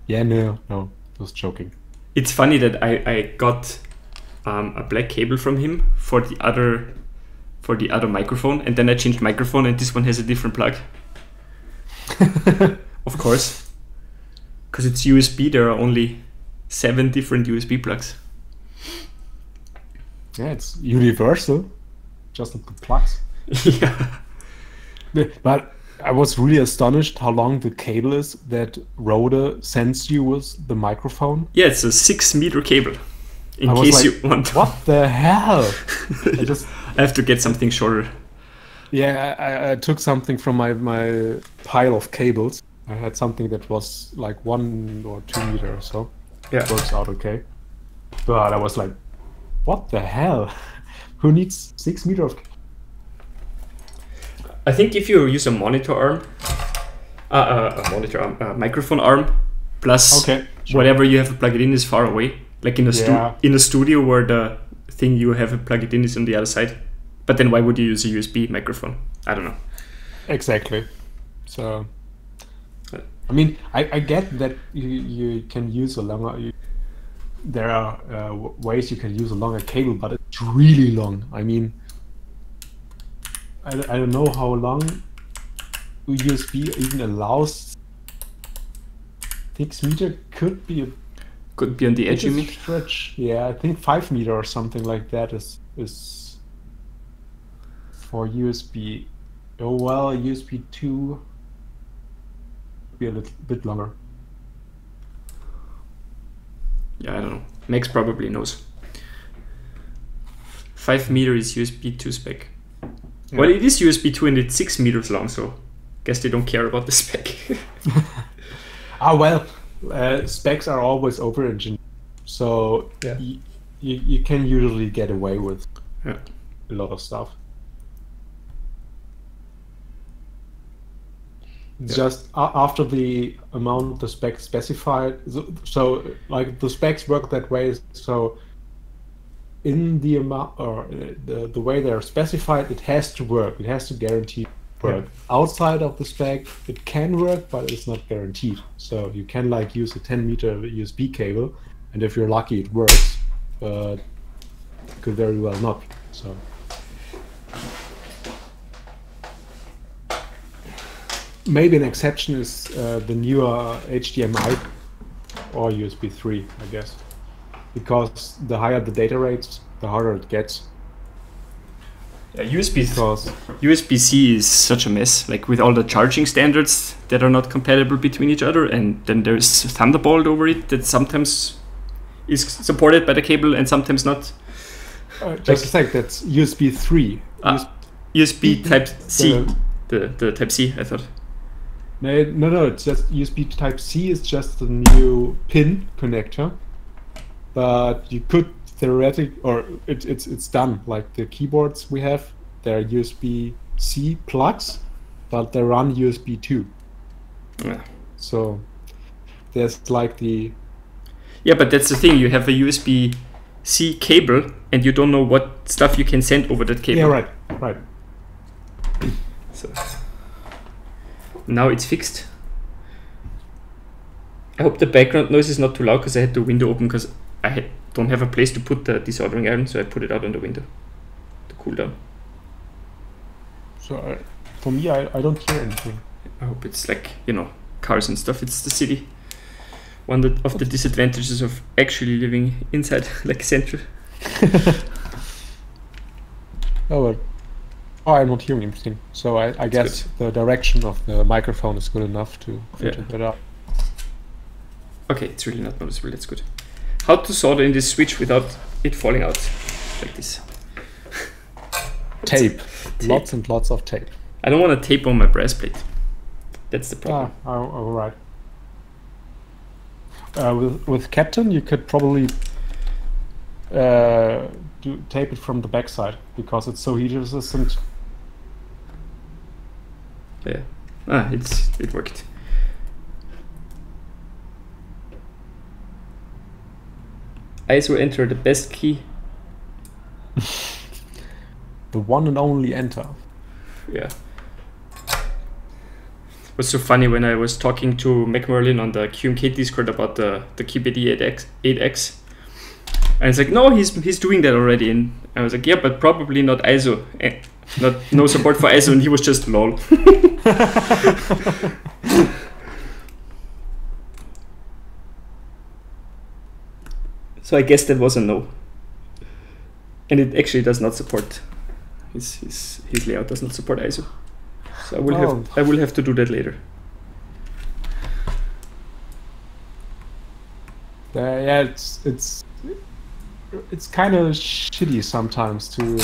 Yeah, no, I was joking. It's funny that I got a black cable from him for the other microphone, and then I changed microphone and this one has a different plug. Of course. Because it's USB, there are only 7 different USB plugs. Yeah, it's universal. Just not the plugs. Yeah. But I was really astonished how long the cable is that Rode sends you with the microphone. Yeah, it's a 6-meter cable. In case you want. What the hell? I have to get something shorter. Yeah, I took something from my pile of cables. I had something that was like 1 or 2 meters or so. Yeah. It works out okay. But I was like, what the hell? Who needs 6 meters of... I think if you use a monitor arm, a microphone arm, plus whatever you have to plug it in is far away. Like in a studio where the thing you have to plug it in is on the other side. But then why would you use a USB microphone? I don't know. Exactly. So, I mean, I get that you can use a longer... There are ways you can use a longer cable, but it's really long. I mean, I don't know how long USB even allows. 6 meters could be on the edge, you mean? Stretch. Yeah, I think 5 meters or something like that is for USB. Oh well, USB 2 would be a little bit longer. Yeah, I don't know. Max probably knows. 5 meters is USB 2 spec. Yeah. Well, it is USB 2 and it's 6 meters long, so guess they don't care about the spec. Well, specs are always over-engineered, so you can usually get away with a lot of stuff. Just after the amount the specs specified, so like the specs work that way. So in the amount or the way they are specified, it has to work. It has to guarantee work. Outside of the spec, it can work, but it's not guaranteed. So you can like use a 10-meter USB cable, and if you're lucky, it works, but it could very well not. So. Maybe an exception is the newer HDMI or USB 3, I guess, because the higher the data rates, the harder it gets. Yeah, USB-C is such a mess, like with all the charging standards that are not compatible between each other, and then there's Thunderbolt over it that sometimes is supported by the cable and sometimes not. Just a sec, that's USB 3. USB Type-C, the Type-C, I thought. No, it's just USB Type-C is just the new pin connector, but you could theoretically, or it's done. Like the keyboards we have, they're USB-C plugs, but they run USB 2. Yeah. So there's like the... Yeah, but that's the thing. You have a USB-C cable, and you don't know what stuff you can send over that cable. Yeah, right. So now it's fixed. I hope the background noise is not too loud because I had the window open because I don't have a place to put the desoldering iron, so I put it out on the window to cool down. So for me, I don't hear anything. I hope it's like, cars and stuff. It's the city. One of the disadvantages of actually living inside, like central. I'm not hearing anything. So I guess the direction of the microphone is good enough to filter that out. Okay, it's really not noticeable. That's good. How to solder in this switch without it falling out like this? Tape. Lots and lots of tape. I don't want to tape on my brass plate. That's the problem. All right. With Captain, you could probably tape it from the backside because it's so heat resistant. Yeah. It worked. ISO enter the best key. The one and only enter. Yeah. It was so funny when I was talking to McMerlin on the QMK Discord about the KBD8X. And it's like, no, he's doing that already. And I was like, yeah, but probably not ISO. No support for ISO, and he was just lol. So I guess that was a no. And it actually does not support, his layout does not support ISO. So I will have to do that later. Yeah, it's kind of shitty sometimes to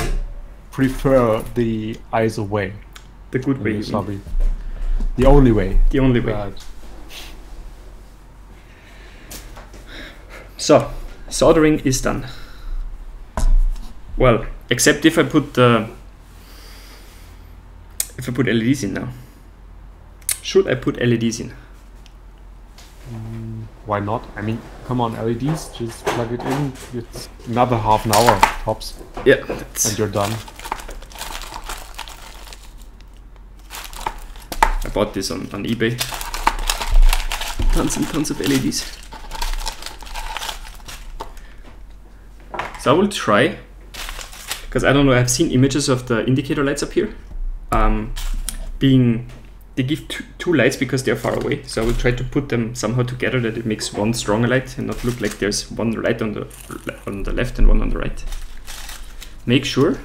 prefer the ISO way. The good way. The only way. The only way. So, soldering is done. Well, except if I put LEDs in now. Should I put LEDs in? Why not? I mean, come on, LEDs, just plug it in. It's another half an hour tops. Yeah. And you're done. I bought this on eBay. Tons and tons of LEDs. So I will try, because I don't know, I've seen images of the indicator lights up here. They give two lights because they're far away. So I will try to put them somehow together that it makes one stronger light and not look like there's one light on the left and one on the right. Make sure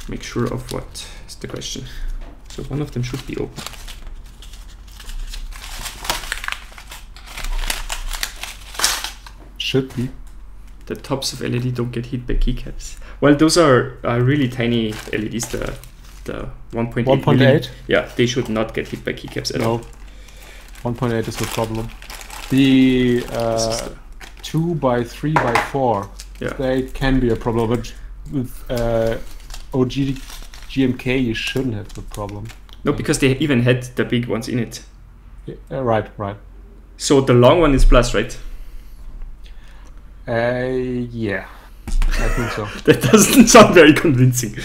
of what is the question. So one of them should be open. Should be. The tops of LED don't get hit by keycaps. Well, those are really tiny LEDs. The 1.8. Yeah, they should not get hit by keycaps at all. 1.8 is the problem. The 2 by 3 by 4, they can be a problem, but with OG GMK you shouldn't have the problem. No, because they even had the big ones in it. Yeah, right. So the long one is plus, right? Yeah, I think so. That doesn't sound very convincing.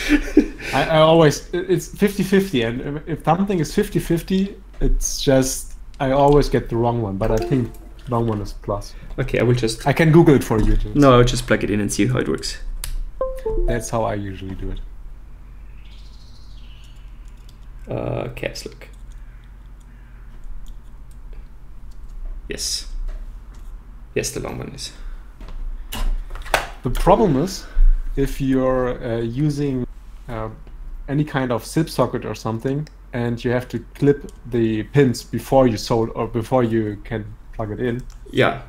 I always, it's 50-50, and if something is 50-50, it's just, I always get the wrong one, but I think the wrong one is plus. Okay, I can Google it for you. No, I'll just plug it in and see how it works. That's how I usually do it. Caps lock. Yes, the long one is. The problem is, if you're using any kind of SIP socket or something, and you have to clip the pins before you before you can plug it in. Yeah.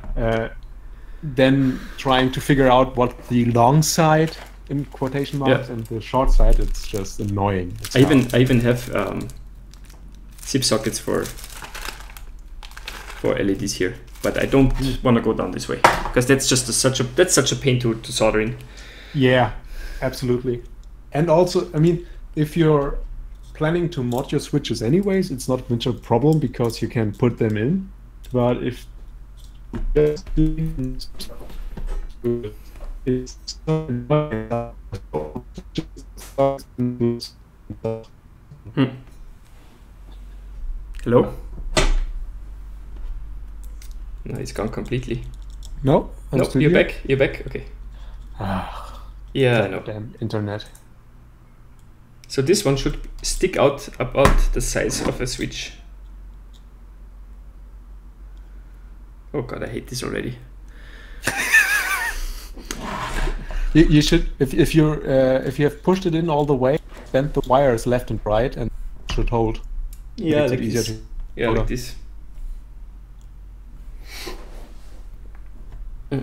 Then trying to figure out what the long side in quotation marks and the short side, it's just annoying. I even have SIP sockets for LEDs here. But I don't want to go down this way because that's just such a pain to solder in. Yeah, absolutely. And also, I mean, if you're planning to mod your switches anyways, it's not much of a problem because you can put them in. But if Hello? No, it's gone completely. No, you're back. You're back. Okay. Yeah, no. Damn internet. So this one should stick out about the size of a switch. Oh god, I hate this already. You should, if you have pushed it in all the way, bend the wires left and right, and it should hold. Yeah, like this. Yeah, like this. I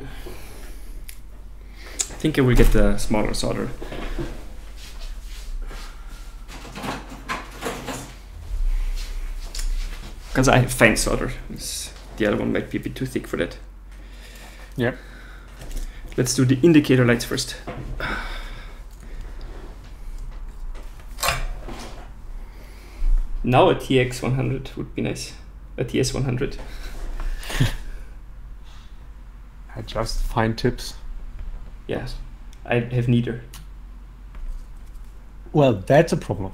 think I will get the smaller solder. Because I have fine solder. The other one might be a bit too thick for that. Yep. Let's do the indicator lights first. Now a TX100 would be nice. A TS100. I just find tips. Yes, I have neither. Well, that's a problem.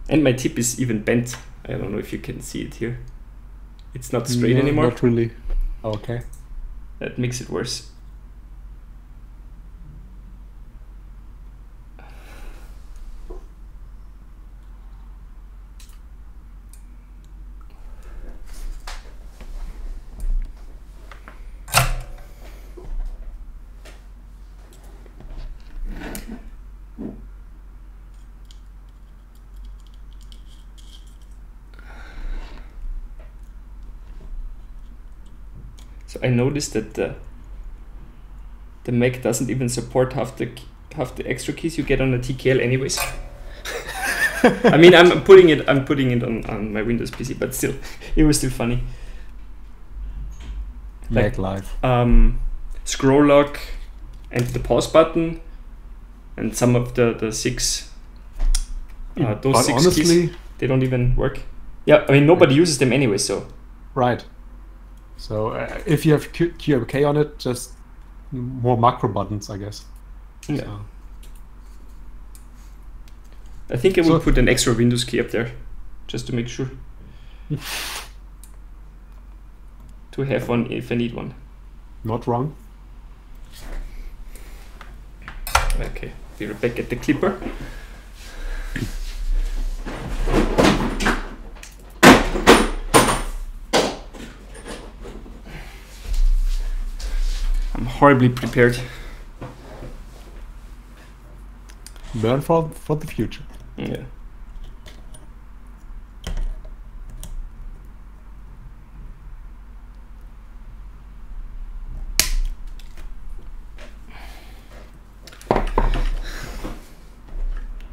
And my tip is even bent. I don't know if you can see it here. It's not straight anymore. Not really. Okay. That makes it worse. So I noticed that the Mac doesn't even support half the extra keys you get on a TKL anyways. I mean, I'm putting it on my Windows PC, but still, it was still funny. Mac Live. Scroll lock and the pause button and some of the 6 those 6 honestly, keys, they don't even work. Yeah, I mean, nobody uses them anyway, so. Right. So if you have QMK on it, just more macro buttons, I guess. Yeah. So. I think I will put an extra Windows key up there, just to make sure. To have one if I need one. Not wrong. Okay, we're back at the clipper. I'm horribly prepared. Learn for the future. Yeah.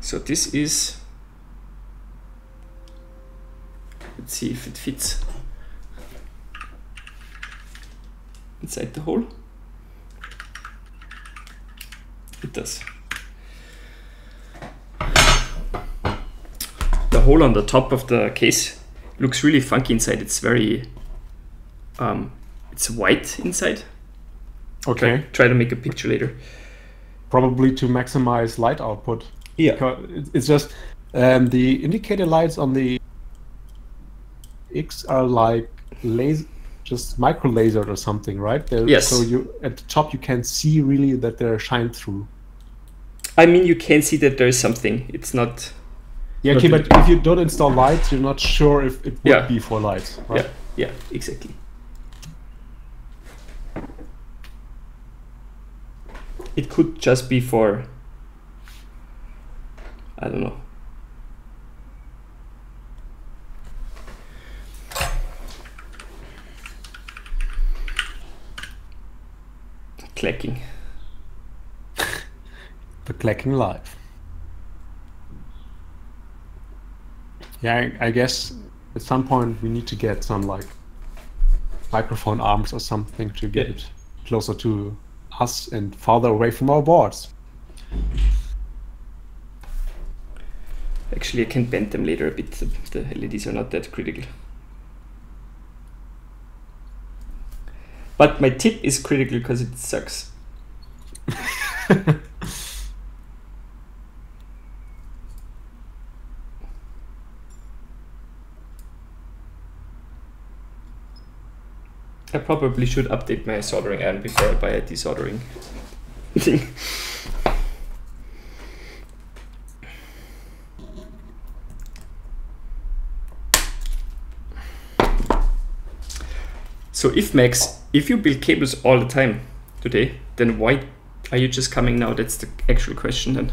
So this is, let's see if it fits inside the hole. It does. The hole on the top of the case looks really funky inside. It's very, it's white inside. Okay. Try to make a picture later. Probably to maximize light output. Yeah. Because it's just the indicator lights on the X are like laser, just micro lasered or something, right? Yes. So you at the top you can see really that they're shine through. I mean, you can see that there is something. It's not. Yeah, okay, but if you don't install lights, you're not sure if it would be for lights, right? Yeah, exactly. It could just be for, I don't know. Clacking. The clacking live. Yeah, I guess at some point we need to get some like microphone arms or something to get it closer to us and farther away from our boards. Actually, I can bend them later a bit. The LEDs are not that critical. But my tip is critical because it sucks. I probably should update my soldering iron before I buy a desoldering thing. So if you build cables all the time today, then why are you just coming now? That's the actual question then.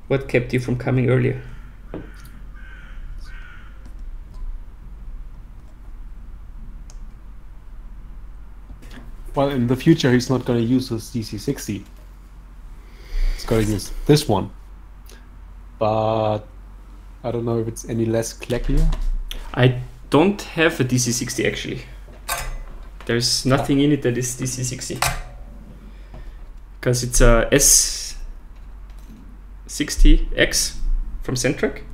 What kept you from coming earlier? Well, in the future, he's not going to use his DC60. He's going to use this one. But I don't know if it's any less clackier. I don't have a DC60 actually. There's nothing in it that is DC60. Because it's a S60X from Centrec,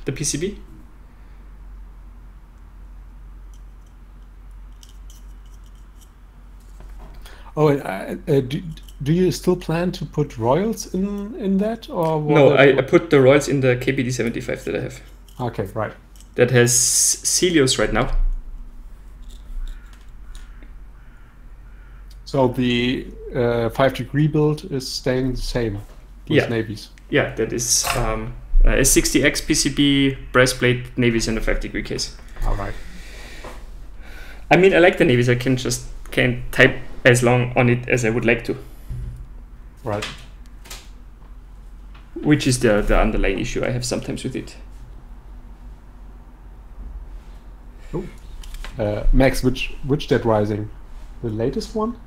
the PCB. Oh, do you still plan to put Royals in that, or what? No, I put the Royals in the KBD75 that I have. Okay, right. That has Celios right now. So the 5-degree build is staying the same with navies. Yeah, that is a S60X PCB, brass plate, navies, and a 5-degree case. All right. I mean, I like the navies. I can't type as long on it as I would like to. Right. Which is the underlying issue I have sometimes with it. Oh. Max, which Dead Rising? The latest one?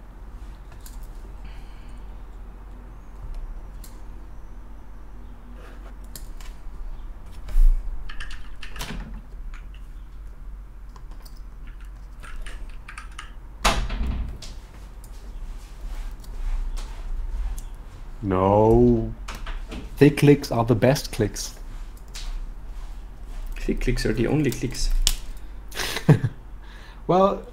No. Thick clicks are the best clicks. Thick clicks are the only clicks. Well,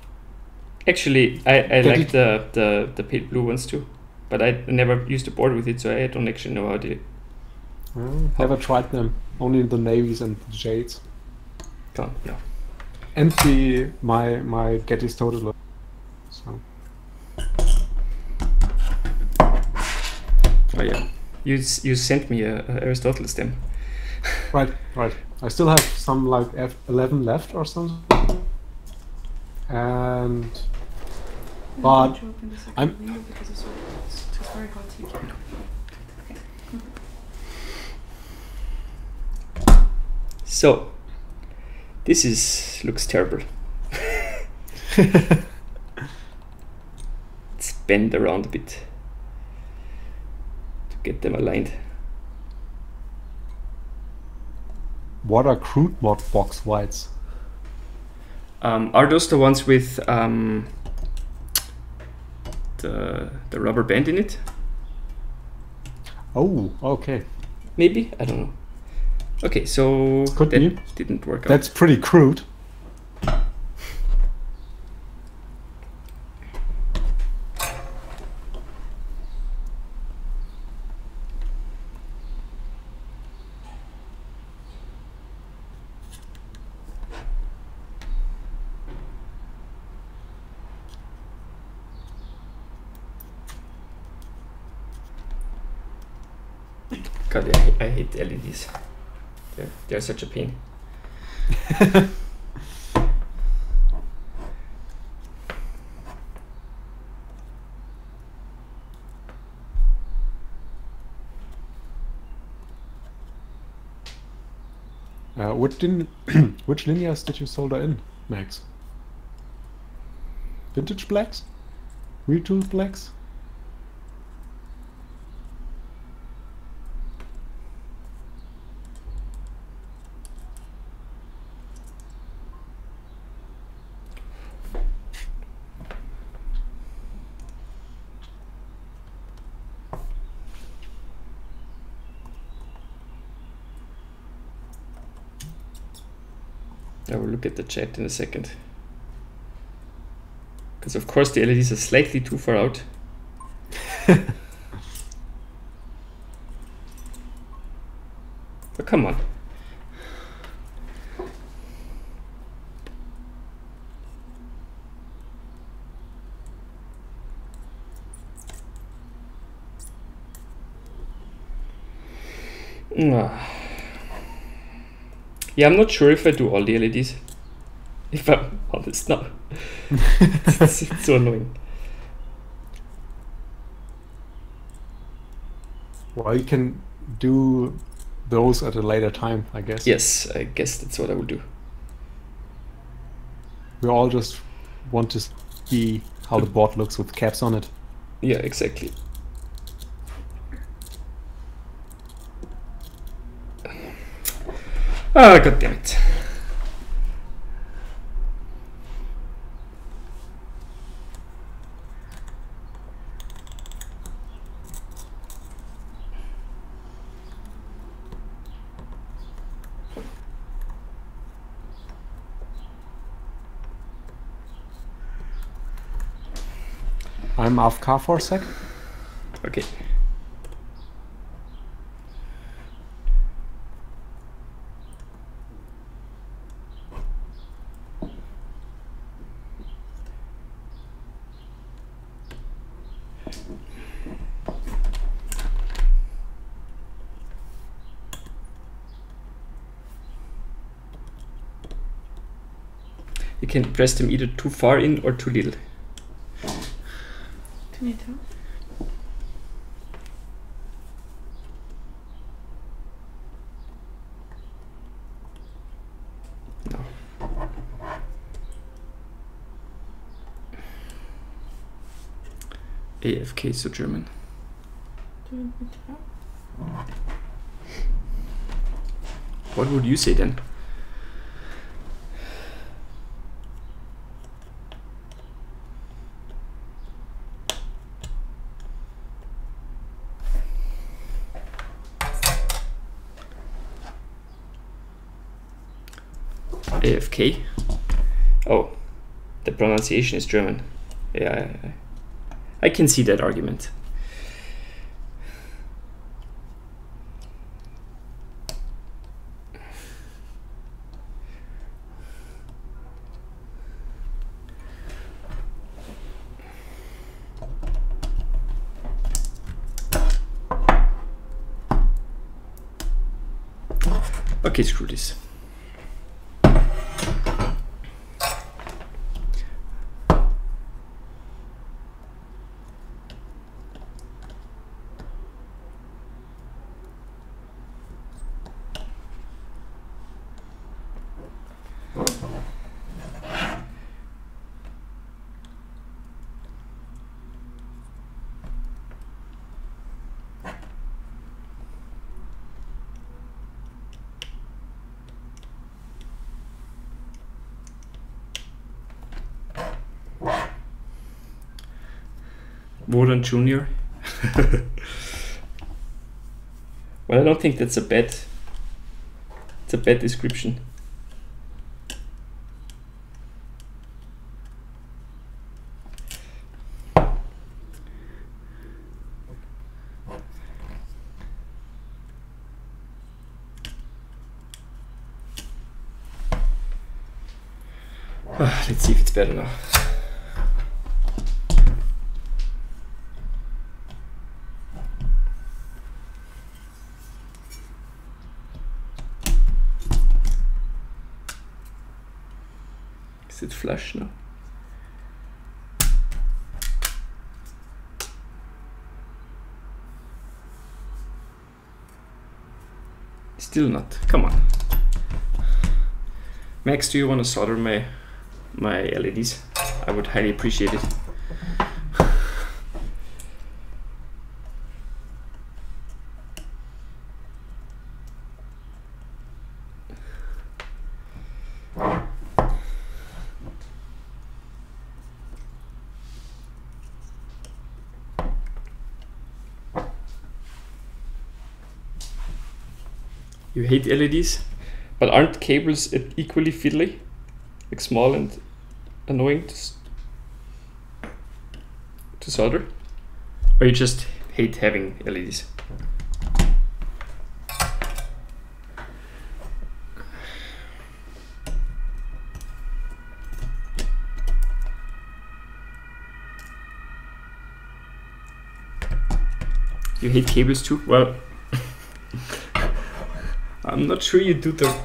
actually, I like the pale blue ones too, but I never used a board with it, so I don't actually know how to. Never tried them. Only the navies and the jades. No. And my Getty's total. So. Oh yeah, you sent me a Aristotle stem. Right. I still have some like F11 left or something. And but I'm because it's very hot to hear. So this looks terrible. Let's bend around a bit to get them aligned. What are crude mod box whites? Are those the ones with the rubber band in it? Oh, okay. Maybe? I don't know. Okay, so Could that be. didn't work out. That's pretty crude. God, I hate LEDs. They're such a pain. Which linears did you solder in, Max? Vintage blacks? Retooled blacks? I will look at the chat in a second. Because of course the LEDs are slightly too far out. But come on. Yeah, I'm not sure if I do all the LEDs. If I'm honest now. It's so annoying. Well, you can do those at a later time, I guess. Yes, I guess that's what I will do. We all just want to see how the board looks with caps on it. Yeah, exactly. Ah, god damn it. I'm AFK for a sec. Okay. You can press them either too far in or too little. Tomato. No. AFK, so German. What would you say then? AFK. Oh, the pronunciation is German. Yeah, I can see that argument. Okay, screw this. Warren Jr. Well, I don't think that's a bad. It's a bad description. Let's see if it's better now. Is it flush now? Still not. Come on. Max, do you want to solder my LEDs? I would highly appreciate it. You hate LEDs, but aren't cables equally fiddly? Like small and annoying to solder? Or you just hate having LEDs? You hate cables too? Well, I'm not sure you do the...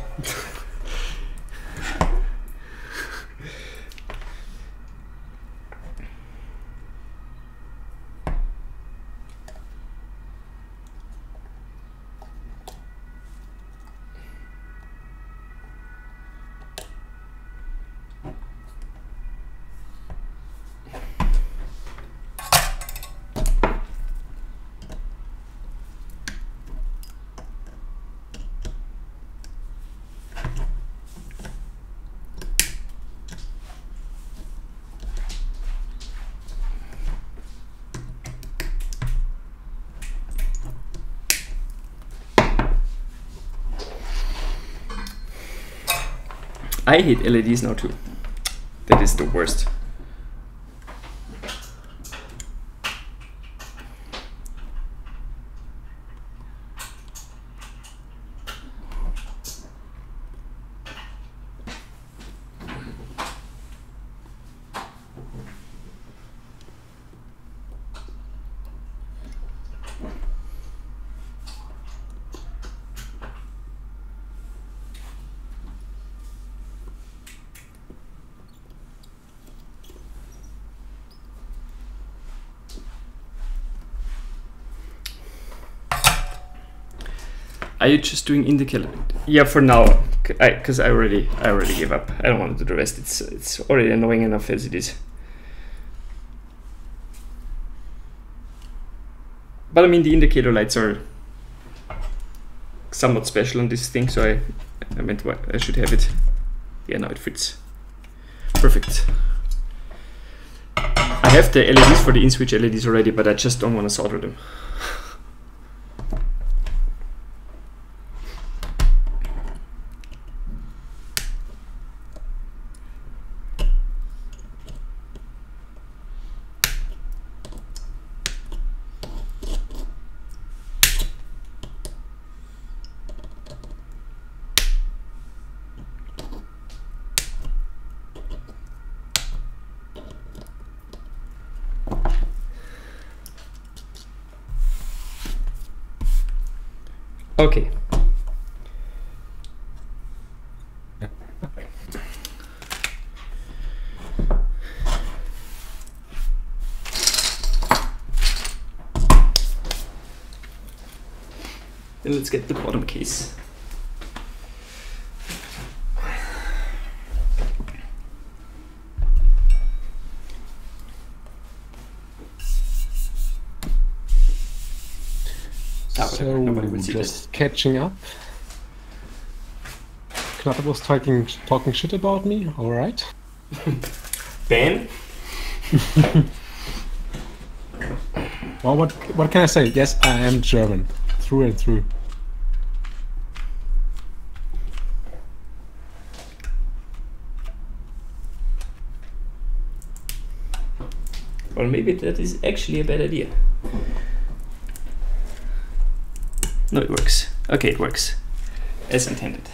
I hate LEDs now too. That is the worst. Are you just doing indicator? Yeah, for now, because I already gave up. I don't want to do the rest. It's already annoying enough as it is. but I mean the indicator lights are somewhat special on this thing, so I meant I should have it. Yeah, now it fits. Perfect. I have the LEDs for the in-switch LEDs already, but I just don't want to solder them. Okay. Then let's get the bottom case. So, just catching up. Knappe was talking shit about me, alright. Ben? Well, what can I say? Yes, I am German, through and through. Well, maybe that is actually a bad idea. No, it works. Okay, it works. As intended.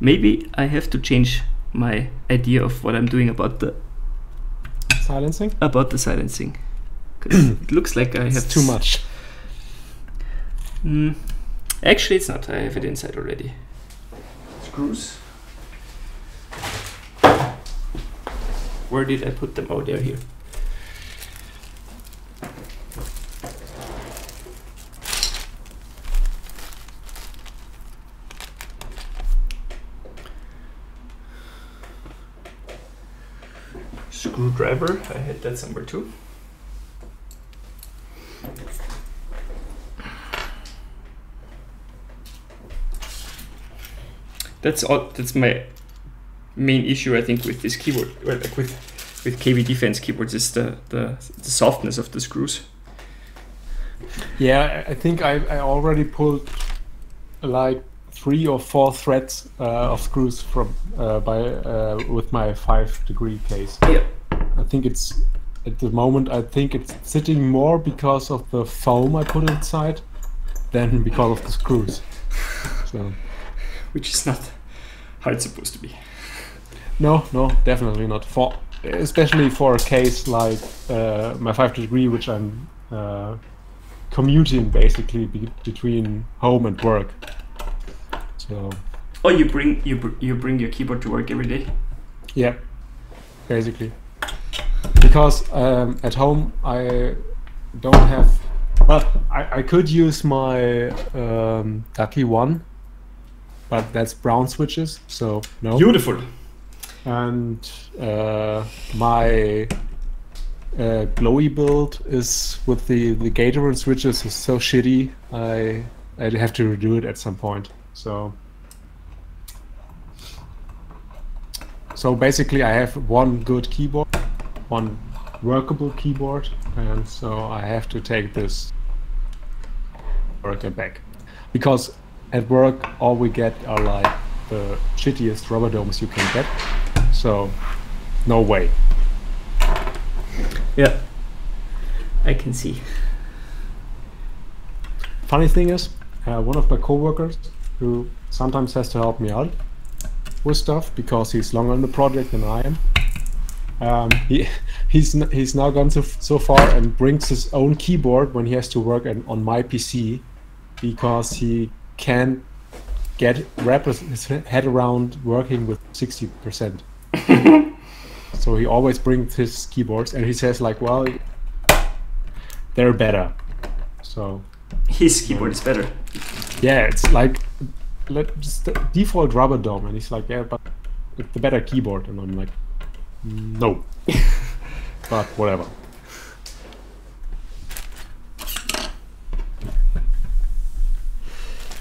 Maybe I have to change my idea of what I'm doing about the silencing. Because it looks like I have too much. Actually, it's not. I have it inside already. Screws. Where did I put them? Oh, they're here. Screwdriver, I had that somewhere too. That's my main issue, I think, with this keyboard. Well, like with KBD fans keyboards is the softness of the screws. Yeah, I think I already pulled like 3 or 4 threads of screws from with my 5-degree case. Yeah. I think it's at the moment. I think it's sitting more because of the foam I put inside than because of the screws. So, which is not how it's supposed to be. No, definitely not. Especially for a case like my 5-degree, which I'm commuting basically between home and work. So. Oh, you bring your keyboard to work every day? Yeah, basically. Because at home I don't have. Well, I could use my Ducky 1, but that's brown switches, so no. Beautiful. And my glowy build is with the Gatorade switches is so shitty. I'd have to redo it at some point. So basically, I have one good keyboard, one workable keyboard, and so I have to take this work back, because at work all we get are like the shittiest rubber domes you can get. So no way. Yeah, I can see. Funny thing is, one of my coworkers who sometimes has to help me out with stuff because he's longer in the project than I am. He's now gone so far and brings his own keyboard when he has to work on my PC because he can't wrap his head around working with 60%. So he always brings his keyboards and he says like, well, they're better. So his keyboard is better. Yeah, it's like just the default rubber dome, and he's like, yeah, but it's the better keyboard, and I'm like, no. But whatever.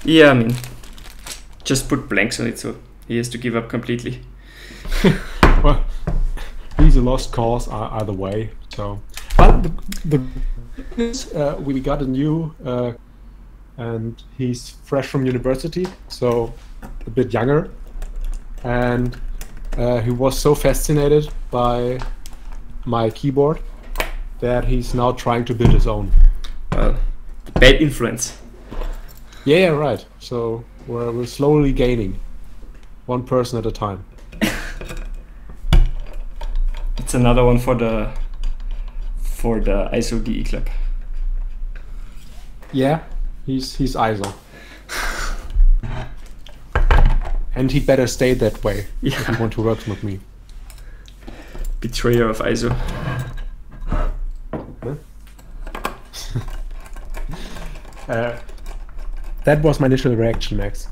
Yeah, I mean, just put blanks on it, so he has to give up completely. Well, he's a lost cause either way. So, but we got a new, and he's fresh from university, so a bit younger, and he was so fascinated by my keyboard that he's now trying to build his own. Well, bad influence. Yeah, right. So we're slowly gaining, one person at a time. It's another one for the ISO DE club. Yeah, he's ISO. And he better stay that way if he want to work with me. Betrayer of ISO. That was my initial reaction, Max.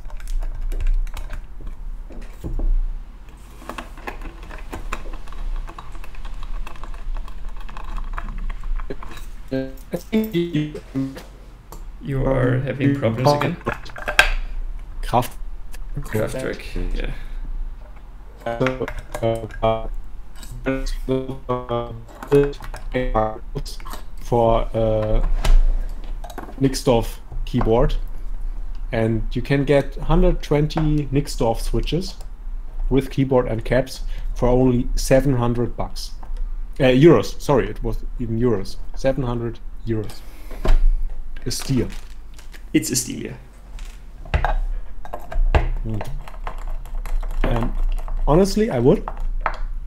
You are having problems again? Kraftwerk, yeah. For Nixdorf keyboard, and you can get 120 Nixdorf switches with keyboard and caps for only $700. Euros, sorry, it was even euros. 700 euros. A steal. It's a steal, yeah. And honestly, I would,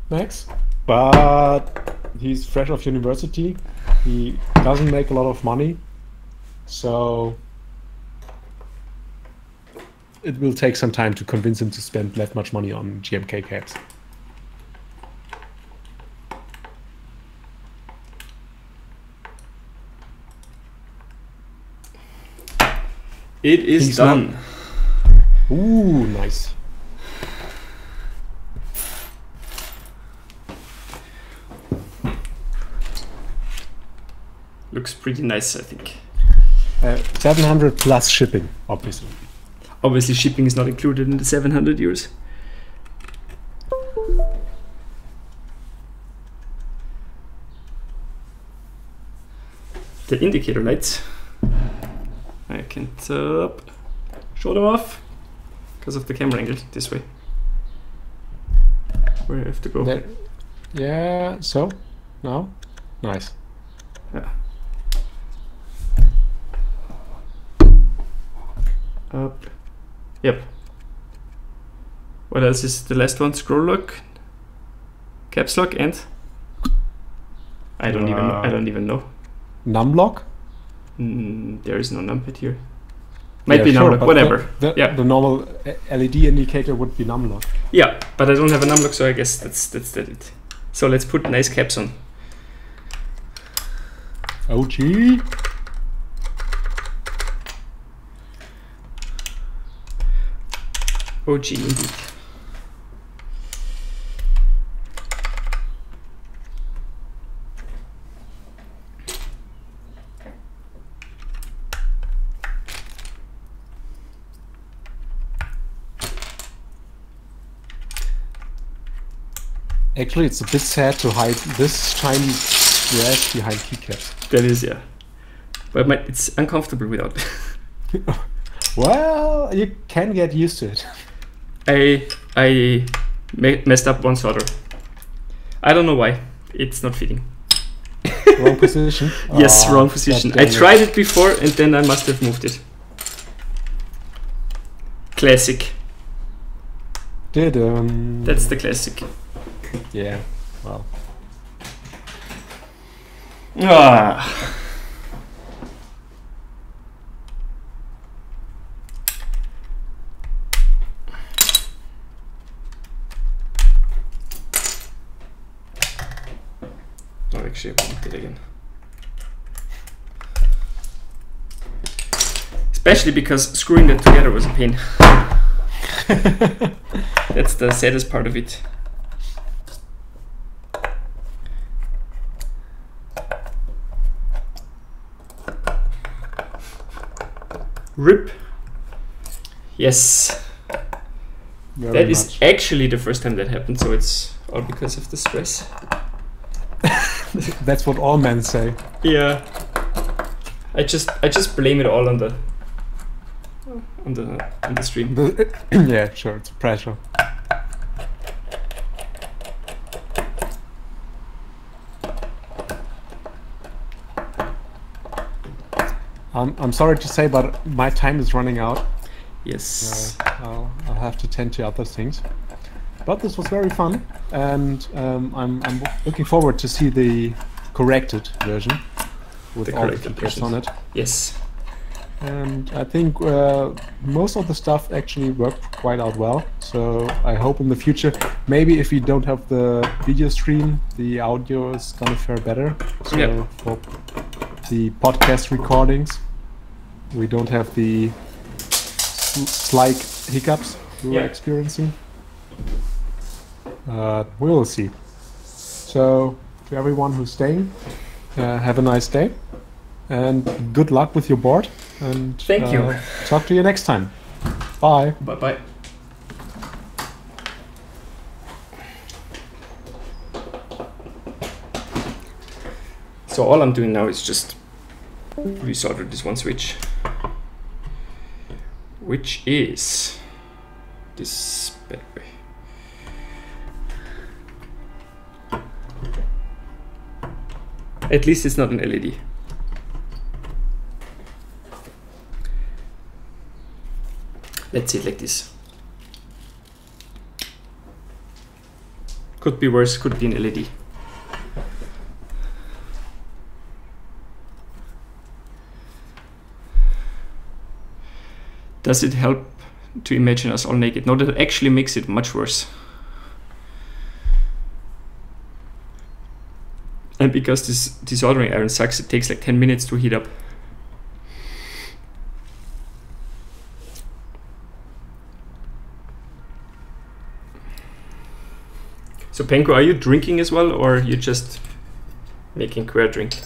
Max, but he's fresh off university. He doesn't make a lot of money, so it will take some time to convince him to spend that much money on GMK caps. It is done. Ooh, nice. Looks pretty nice, I think. 700 plus shipping, obviously. Obviously, shipping is not included in the 700 euros. The indicator lights. I can't show them off because of the camera angle this way. Where I have to go. There. Yeah, so now, nice. Yeah. Up. Yep. What else is the last one? Scroll lock, caps lock, and I don't even know. Num lock? There is no numpad here. Might be numlock, whatever. The normal LED indicator would be numlock. Yeah, but I don't have a numlock, so I guess that's it. So let's put nice caps on. OG. OG indeed. Actually, it's a bit sad to hide this shiny trash behind keycaps. That is, yeah. But it's uncomfortable without. Well, you can get used to it. I messed up one solder. I don't know why. It's not fitting. Wrong position? Yes, wrong position. I tried it before and then I must have moved it. Classic. That's the classic. Yeah, well. Ah. Oh, actually, I want it again. Especially because screwing that together was a pain. That's the saddest part of it. RIP. Yes. That is actually the first time that happened, so it's all because of the stress. That's what all men say. Yeah. I just blame it all on the stream. Yeah, sure, it's pressure. I'm sorry to say, but my time is running out. Yes. I'll have to tend to other things. But this was very fun, and I'm looking forward to see the corrected version with all the features on it. Yes. And I think most of the stuff actually worked quite out well. So I hope in the future, maybe if we don't have the video stream, the audio is gonna fare better. So for the podcast recordings, we don't have the slight hiccups we were experiencing. We will see. So to everyone who's staying, have a nice day and good luck with your board. And thank you. Talk to you next time. Bye. Bye bye. So all I'm doing now is just resolder this one switch, which is this battery. At least it's not an LED. Let's see it like this. Could be worse, could be an LED. Does it help to imagine us all naked? No, that actually makes it much worse. And because this desoldering iron sucks, it takes like 10 minutes to heat up. So Penko, are you drinking as well, or are you just making Queer drink?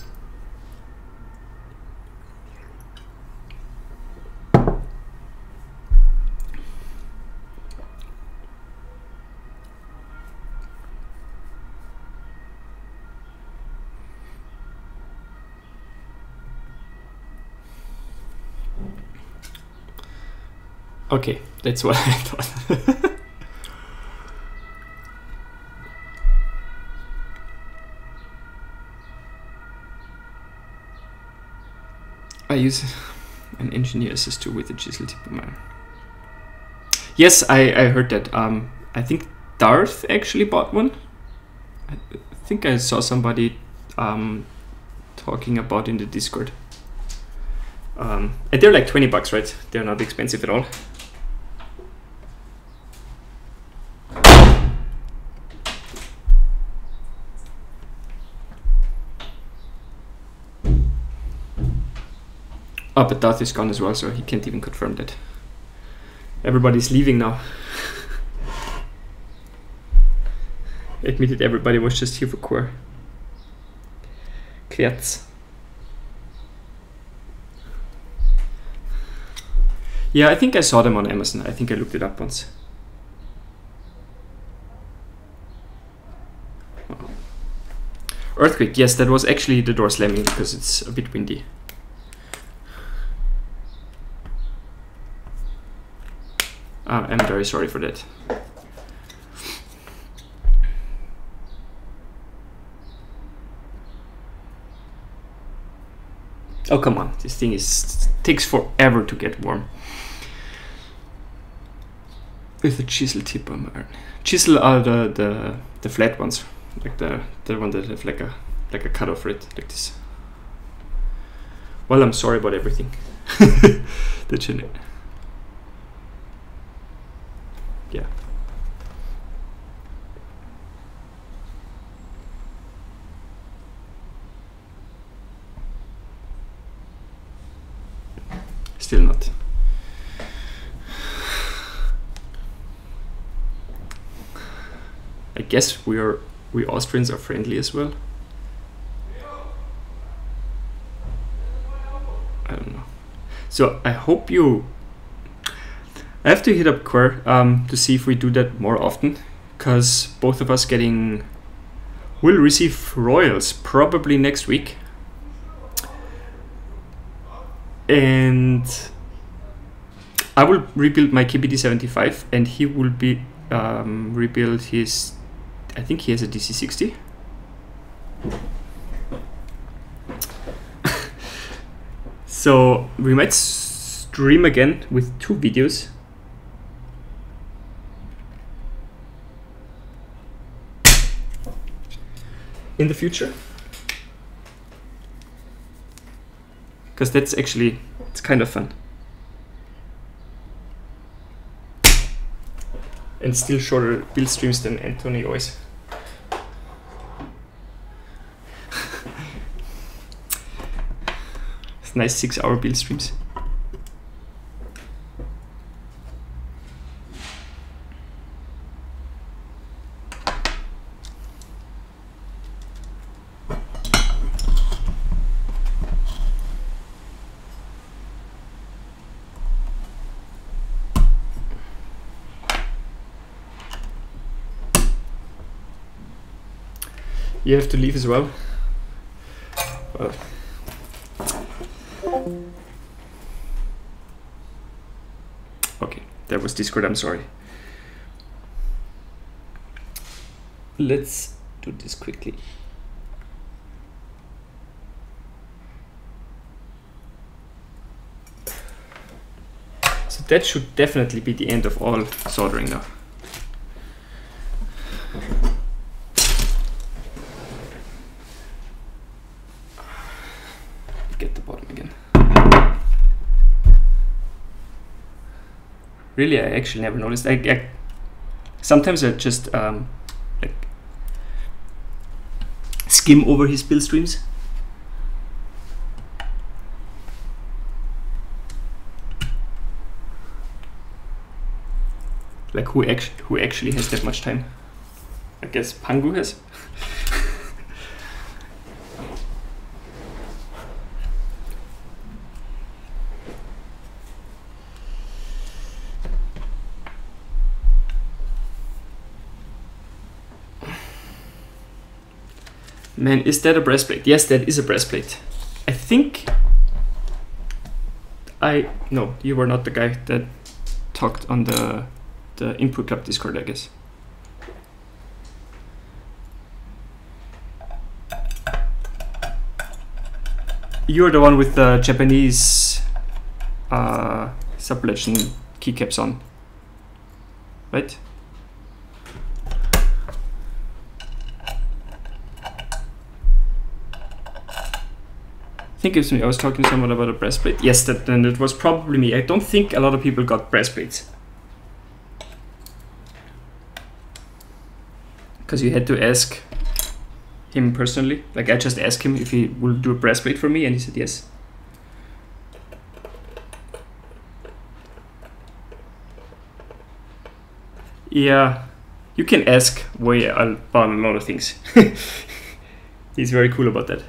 Okay, that's what I thought. I use an engineer assistor with a chisel tip of mine. Yes, I heard that. I think Darth actually bought one. I think I saw somebody talking about in the Discord. And they're like $20, right? They're not expensive at all. Oh, but Darth is gone as well, so he can't even confirm that. Everybody's leaving now. Admitted everybody was just here for core. Querz. Yeah, I think I saw them on Amazon. I think I looked it up once. Oh. Earthquake, yes, that was actually the door slamming because it's a bit windy. I'm very sorry for that. Oh, come on. This thing takes forever to get warm. With a chisel tip on iron. Chisel are the flat ones. Like the one that have like a cut off it, like this. Well, I'm sorry about everything. The chin. Yeah. Still not. I guess we Austrians are friendly as well. I don't know. So I hope I have to hit up Quer to see if we do that more often, because both of us will receive royals probably next week. And I will rebuild my KBD75 and he will be rebuild his, I think he has a DC60. So we might stream again with 2 videos. In the future. Because it's kind of fun. And still shorter build streams than Anthony always. It's nice 6-hour build streams. You have to leave as well. Well. Okay, that was Discord, I'm sorry. Let's do this quickly. So that should definitely be the end of all soldering now. Get the bottom again. Really, I actually never noticed. Sometimes I just like skim over his build streams. Like who actually has that much time? I guess Pangu has. Man, is that a breastplate? Yes, that is a breastplate. I think no, you were not the guy that talked on the Input Club Discord, I guess. You're the one with the Japanese sub-legend keycaps on, right? I think it was me. I was talking to someone about a breastplate. Yes, then it was probably me. I don't think a lot of people got breastplates. Because you had to ask him personally. Like I just asked him if he would do a breastplate for me and he said yes. Yeah, you can ask Wei about a lot of things. He's very cool about that.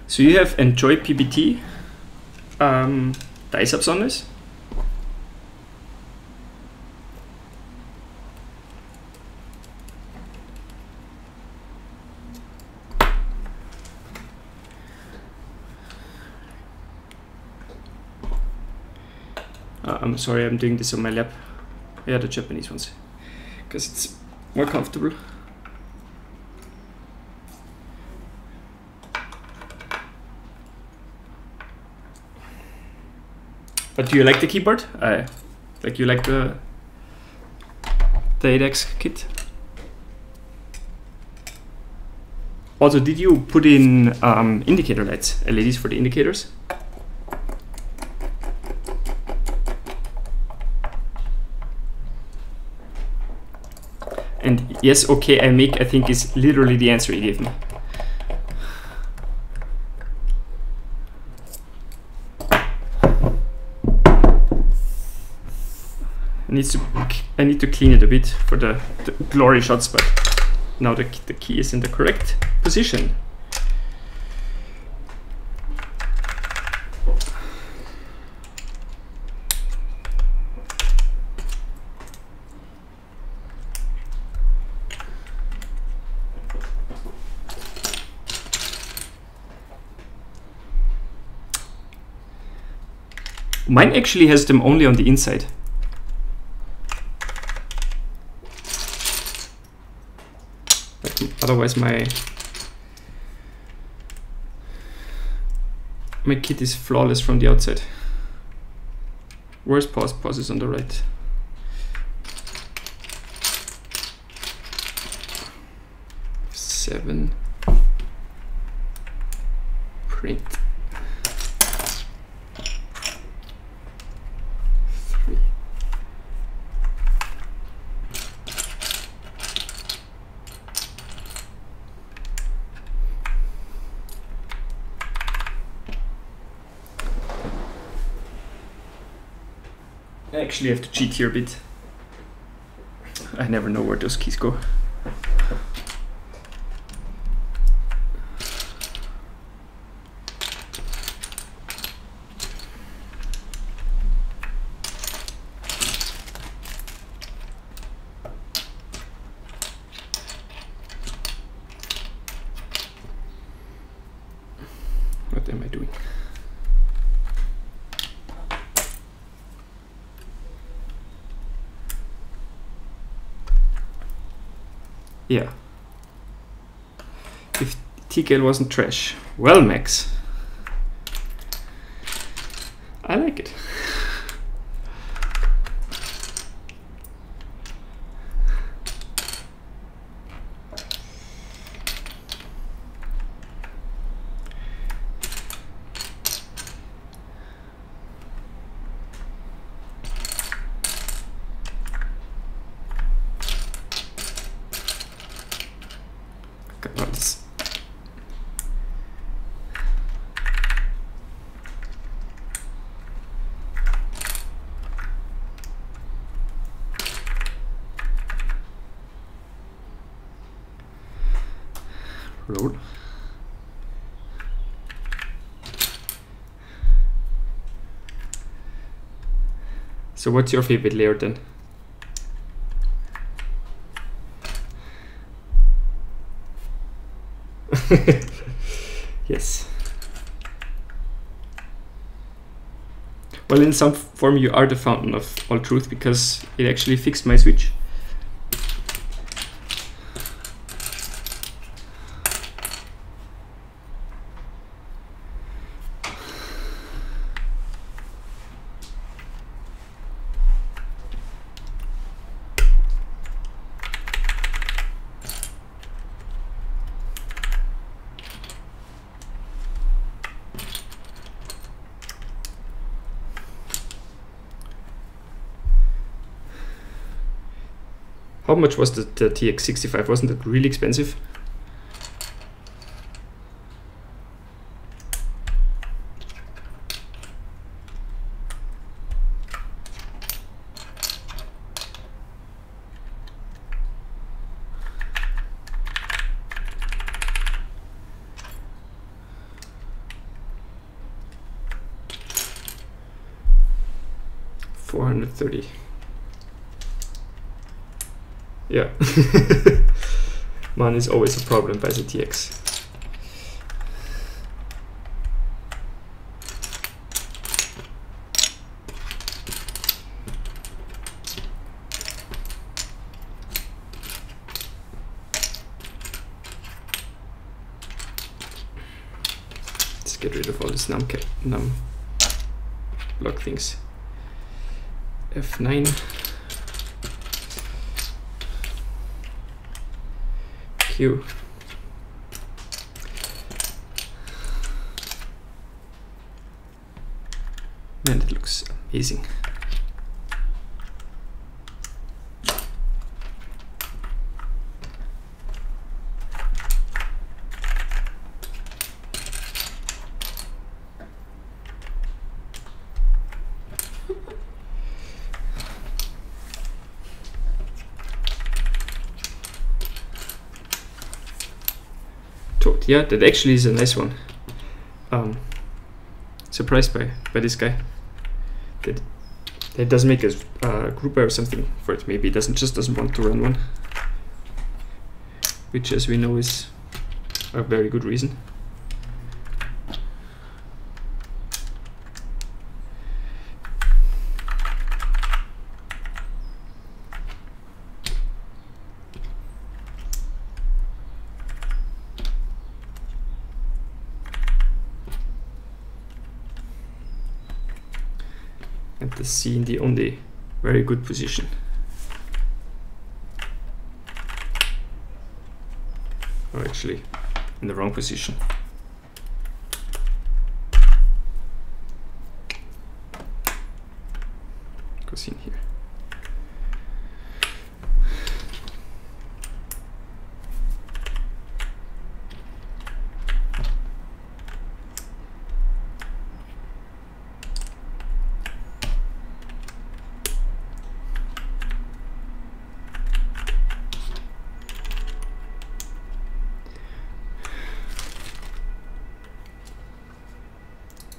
So you have enjoyed PBT dice ups on this? I'm sorry, I'm doing this on my lap. Yeah, the Japanese ones, because it's more comfortable. But do you like the keyboard? Like you like the 8X kit? Also, did you put in indicator lights, LEDs for the indicators? And yes, okay, I think is literally the answer he gave me. I need to clean it a bit for the glory shots, but now the key is in the correct position. Mine actually has them only on the inside. Otherwise my kit is flawless from the outside. Where's pause? Pause is on the right. Seven. Print. 3. I actually have to cheat here a bit. I never know where those keys go. What am I doing? Yeah. If TKL wasn't trash. Well, Max. I like it. Roll. So what's your favorite layer then? Yes. Well, in some form you are the fountain of all truth, because it actually fixed my switch. How much was the TX65? Wasn't it really expensive? $430. Yeah. Money is always a problem by the TX. get rid of all these num block things. F9. Q. Man, it looks amazing. Yeah, that actually is a nice one. Surprised by this guy. That does make a group or something for it. Maybe it just doesn't want to run one, which, as we know, is a very good reason. And the C in the only very good position. Or actually in the wrong position. Goes in here.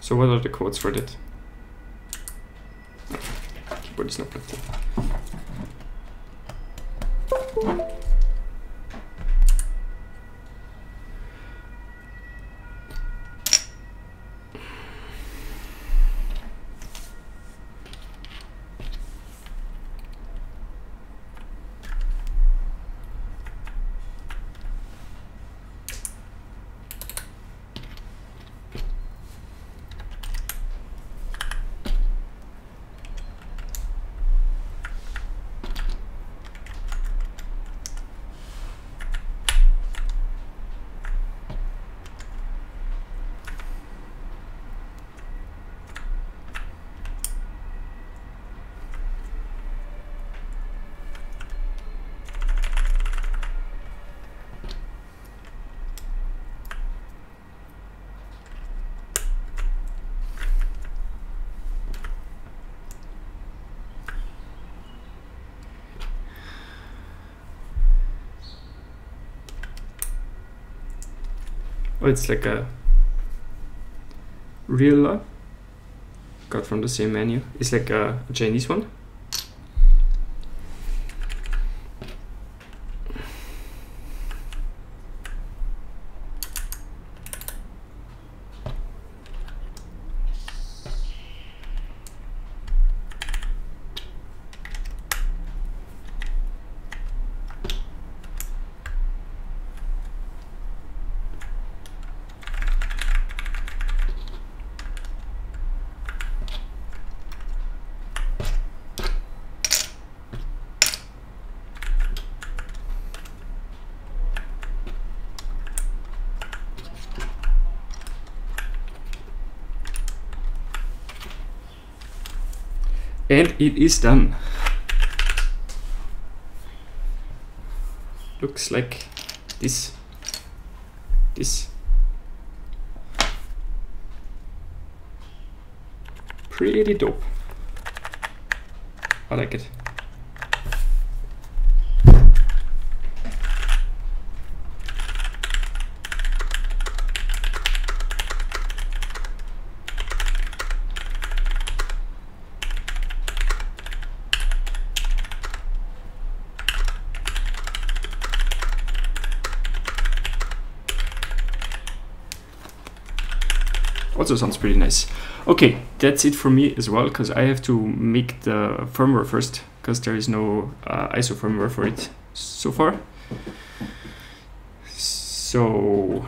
So what are the codes for that? Keyboard is not plugged in. Oh, it's like a real log. Got from the same menu. It's like a Chinese one. And it is done. Looks like this. Pretty dope. I like it. Also sounds pretty nice. Okay, that's it for me as well, because I have to make the firmware first, because there is no ISO firmware for it so far. So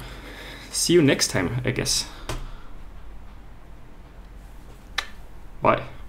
see you next time, I guess. Bye.